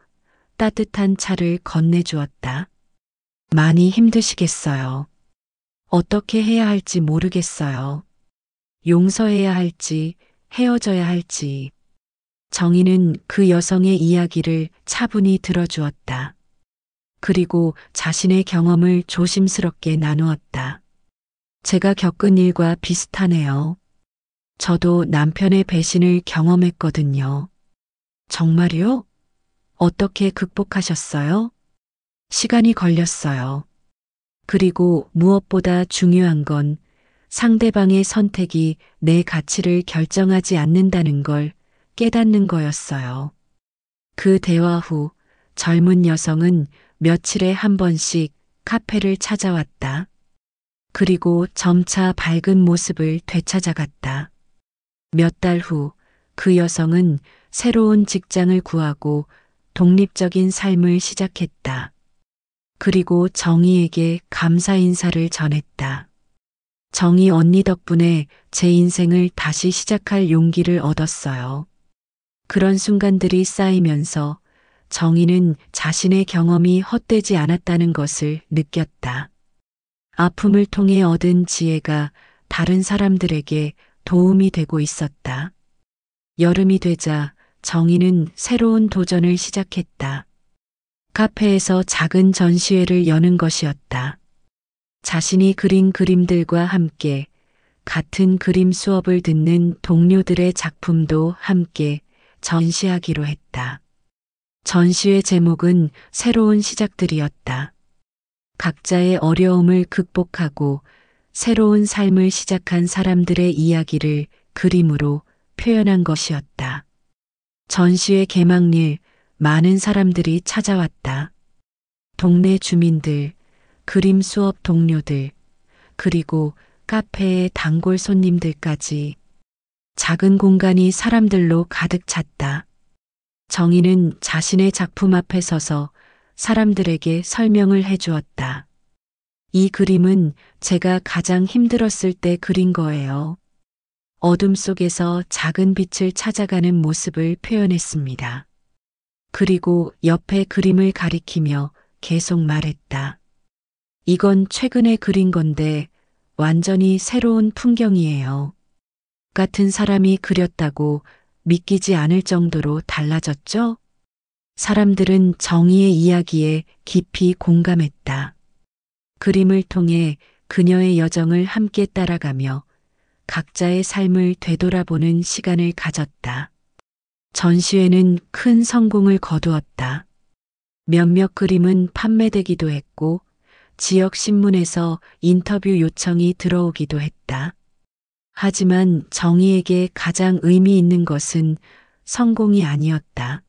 따뜻한 차를 건네주었다. 많이 힘드시겠어요. 어떻게 해야 할지 모르겠어요. 용서해야 할지 헤어져야 할지. 정희는 그 여성의 이야기를 차분히 들어주었다. 그리고 자신의 경험을 조심스럽게 나누었다. 제가 겪은 일과 비슷하네요. 저도 남편의 배신을 경험했거든요. 정말요? 어떻게 극복하셨어요? 시간이 걸렸어요. 그리고 무엇보다 중요한 건 상대방의 선택이 내 가치를 결정하지 않는다는 걸 깨닫는 거였어요. 그 대화 후 젊은 여성은 며칠에 한 번씩 카페를 찾아왔다. 그리고 점차 밝은 모습을 되찾아갔다. 몇 달 후 그 여성은 새로운 직장을 구하고 독립적인 삶을 시작했다. 그리고 정희에게 감사 인사를 전했다. 정희 언니 덕분에 제 인생을 다시 시작할 용기를 얻었어요. 그런 순간들이 쌓이면서 정희는 자신의 경험이 헛되지 않았다는 것을 느꼈다. 아픔을 통해 얻은 지혜가 다른 사람들에게 도움이 되고 있었다. 여름이 되자 정희는 새로운 도전을 시작했다. 카페에서 작은 전시회를 여는 것이었다. 자신이 그린 그림들과 함께 같은 그림 수업을 듣는 동료들의 작품도 함께 전시하기로 했다. 전시회 제목은 새로운 시작들이었다. 각자의 어려움을 극복하고 새로운 삶을 시작한 사람들의 이야기를 그림으로 표현한 것이었다. 전시회 개막일 많은 사람들이 찾아왔다. 동네 주민들, 그림 수업 동료들, 그리고 카페의 단골 손님들까지 작은 공간이 사람들로 가득 찼다. 정희는 자신의 작품 앞에 서서 사람들에게 설명을 해주었다. 이 그림은 제가 가장 힘들었을 때 그린 거예요. 어둠 속에서 작은 빛을 찾아가는 모습을 표현했습니다. 그리고 옆에 그림을 가리키며 계속 말했다. 이건 최근에 그린 건데 완전히 새로운 풍경이에요. 같은 사람이 그렸다고 믿기지 않을 정도로 달라졌죠? 사람들은 정희의 이야기에 깊이 공감했다. 그림을 통해 그녀의 여정을 함께 따라가며 각자의 삶을 되돌아보는 시간을 가졌다. 전시회는 큰 성공을 거두었다. 몇몇 그림은 판매되기도 했고 지역 신문에서 인터뷰 요청이 들어오기도 했다. 하지만 정희에게 가장 의미 있는 것은 성공이 아니었다.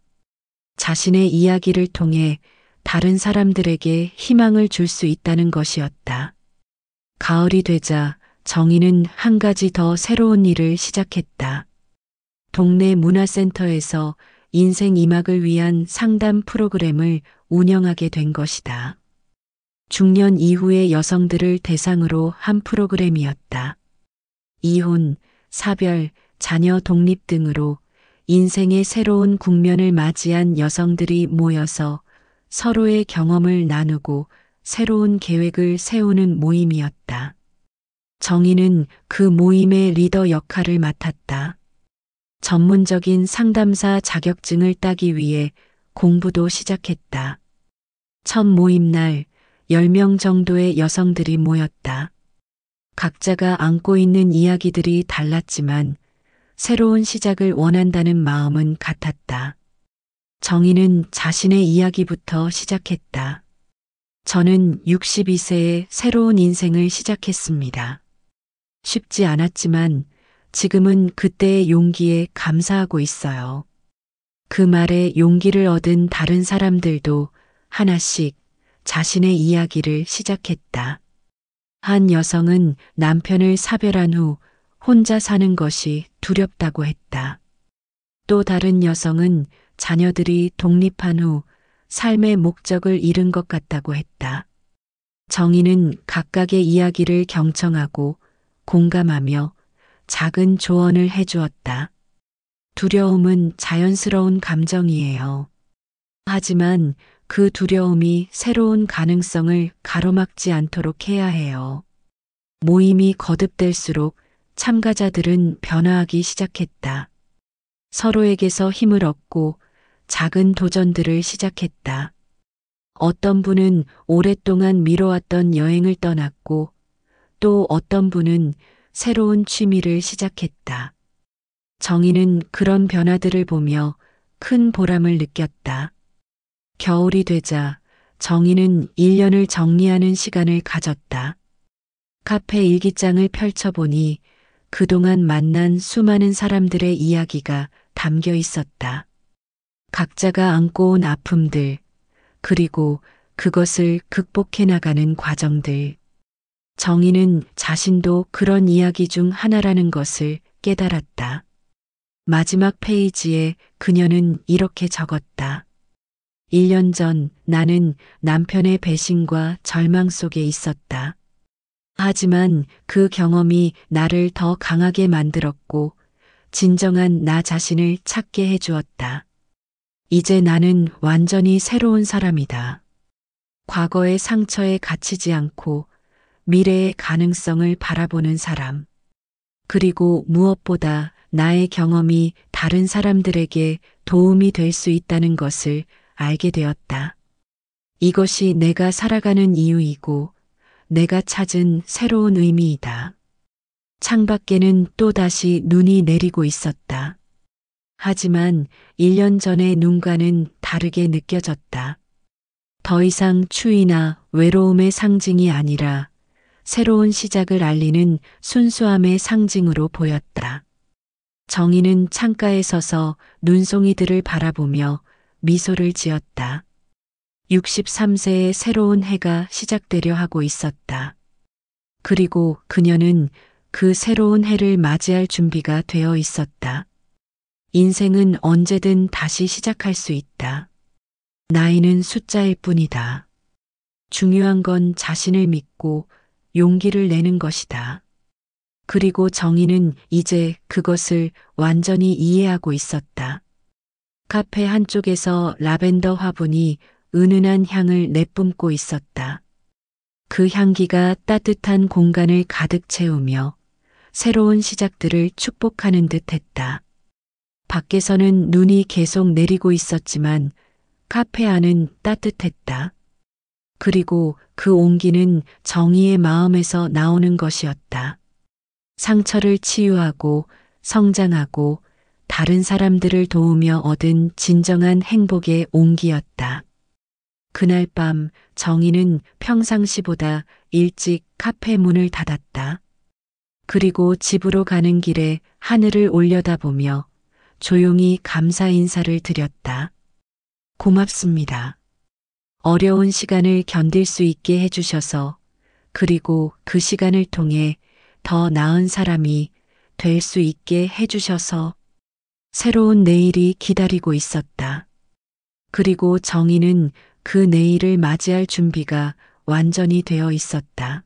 자신의 이야기를 통해 다른 사람들에게 희망을 줄 수 있다는 것이었다. 가을이 되자 정희는 한 가지 더 새로운 일을 시작했다. 동네 문화센터에서 인생 2막을 위한 상담 프로그램을 운영하게 된 것이다. 중년 이후의 여성들을 대상으로 한 프로그램이었다. 이혼, 사별, 자녀 독립 등으로 인생의 새로운 국면을 맞이한 여성들이 모여서 서로의 경험을 나누고 새로운 계획을 세우는 모임이었다. 정희는 그 모임의 리더 역할을 맡았다. 전문적인 상담사 자격증을 따기 위해 공부도 시작했다. 첫 모임 날 10명 정도의 여성들이 모였다. 각자가 안고 있는 이야기들이 달랐지만 새로운 시작을 원한다는 마음은 같았다. 정희는 자신의 이야기부터 시작했다. 저는 62세에 새로운 인생을 시작했습니다. 쉽지 않았지만 지금은 그때의 용기에 감사하고 있어요. 그 말에 용기를 얻은 다른 사람들도 하나씩 자신의 이야기를 시작했다. 한 여성은 남편을 사별한 후 혼자 사는 것이 두렵다고 했다. 또 다른 여성은 자녀들이 독립한 후 삶의 목적을 잃은 것 같다고 했다. 정희는 각각의 이야기를 경청하고 공감하며 작은 조언을 해주었다. 두려움은 자연스러운 감정이에요. 하지만 그 두려움이 새로운 가능성을 가로막지 않도록 해야 해요. 모임이 거듭될수록 참가자들은 변화하기 시작했다. 서로에게서 힘을 얻고 작은 도전들을 시작했다. 어떤 분은 오랫동안 미뤄왔던 여행을 떠났고 또 어떤 분은 새로운 취미를 시작했다. 정희는 그런 변화들을 보며 큰 보람을 느꼈다. 겨울이 되자 정희는 1년을 정리하는 시간을 가졌다. 카페 일기장을 펼쳐보니 그동안 만난 수많은 사람들의 이야기가 담겨 있었다. 각자가 안고 온 아픔들, 그리고 그것을 극복해 나가는 과정들. 정희는 자신도 그런 이야기 중 하나라는 것을 깨달았다. 마지막 페이지에 그녀는 이렇게 적었다. 1년 전 나는 남편의 배신과 절망 속에 있었다. 하지만 그 경험이 나를 더 강하게 만들었고 진정한 나 자신을 찾게 해주었다. 이제 나는 완전히 새로운 사람이다. 과거의 상처에 갇히지 않고 미래의 가능성을 바라보는 사람. 그리고 무엇보다 나의 경험이 다른 사람들에게 도움이 될 수 있다는 것을 알게 되었다. 이것이 내가 살아가는 이유이고 내가 찾은 새로운 의미이다. 창밖에는 또다시 눈이 내리고 있었다. 하지만 1년 전의 눈과는 다르게 느껴졌다. 더 이상 추위나 외로움의 상징이 아니라 새로운 시작을 알리는 순수함의 상징으로 보였다. 정희는 창가에 서서 눈송이들을 바라보며 미소를 지었다. 63세의 새로운 해가 시작되려 하고 있었다. 그리고 그녀는 그 새로운 해를 맞이할 준비가 되어 있었다. 인생은 언제든 다시 시작할 수 있다. 나이는 숫자일 뿐이다. 중요한 건 자신을 믿고 용기를 내는 것이다. 그리고 정희는 이제 그것을 완전히 이해하고 있었다. 카페 한쪽에서 라벤더 화분이 은은한 향을 내뿜고 있었다. 그 향기가 따뜻한 공간을 가득 채우며 새로운 시작들을 축복하는 듯 했다. 밖에서는 눈이 계속 내리고 있었지만 카페 안은 따뜻했다. 그리고 그 온기는 정희의 마음에서 나오는 것이었다. 상처를 치유하고 성장하고 다른 사람들을 도우며 얻은 진정한 행복의 온기였다. 그날 밤 정희는 평상시보다 일찍 카페 문을 닫았다. 그리고 집으로 가는 길에 하늘을 올려다보며 조용히 감사 인사를 드렸다. 고맙습니다. 어려운 시간을 견딜 수 있게 해주셔서, 그리고 그 시간을 통해 더 나은 사람이 될 수 있게 해주셔서. 새로운 내일이 기다리고 있었다. 그리고 정희는 그 내일을 맞이할 준비가 완전히 되어 있었다.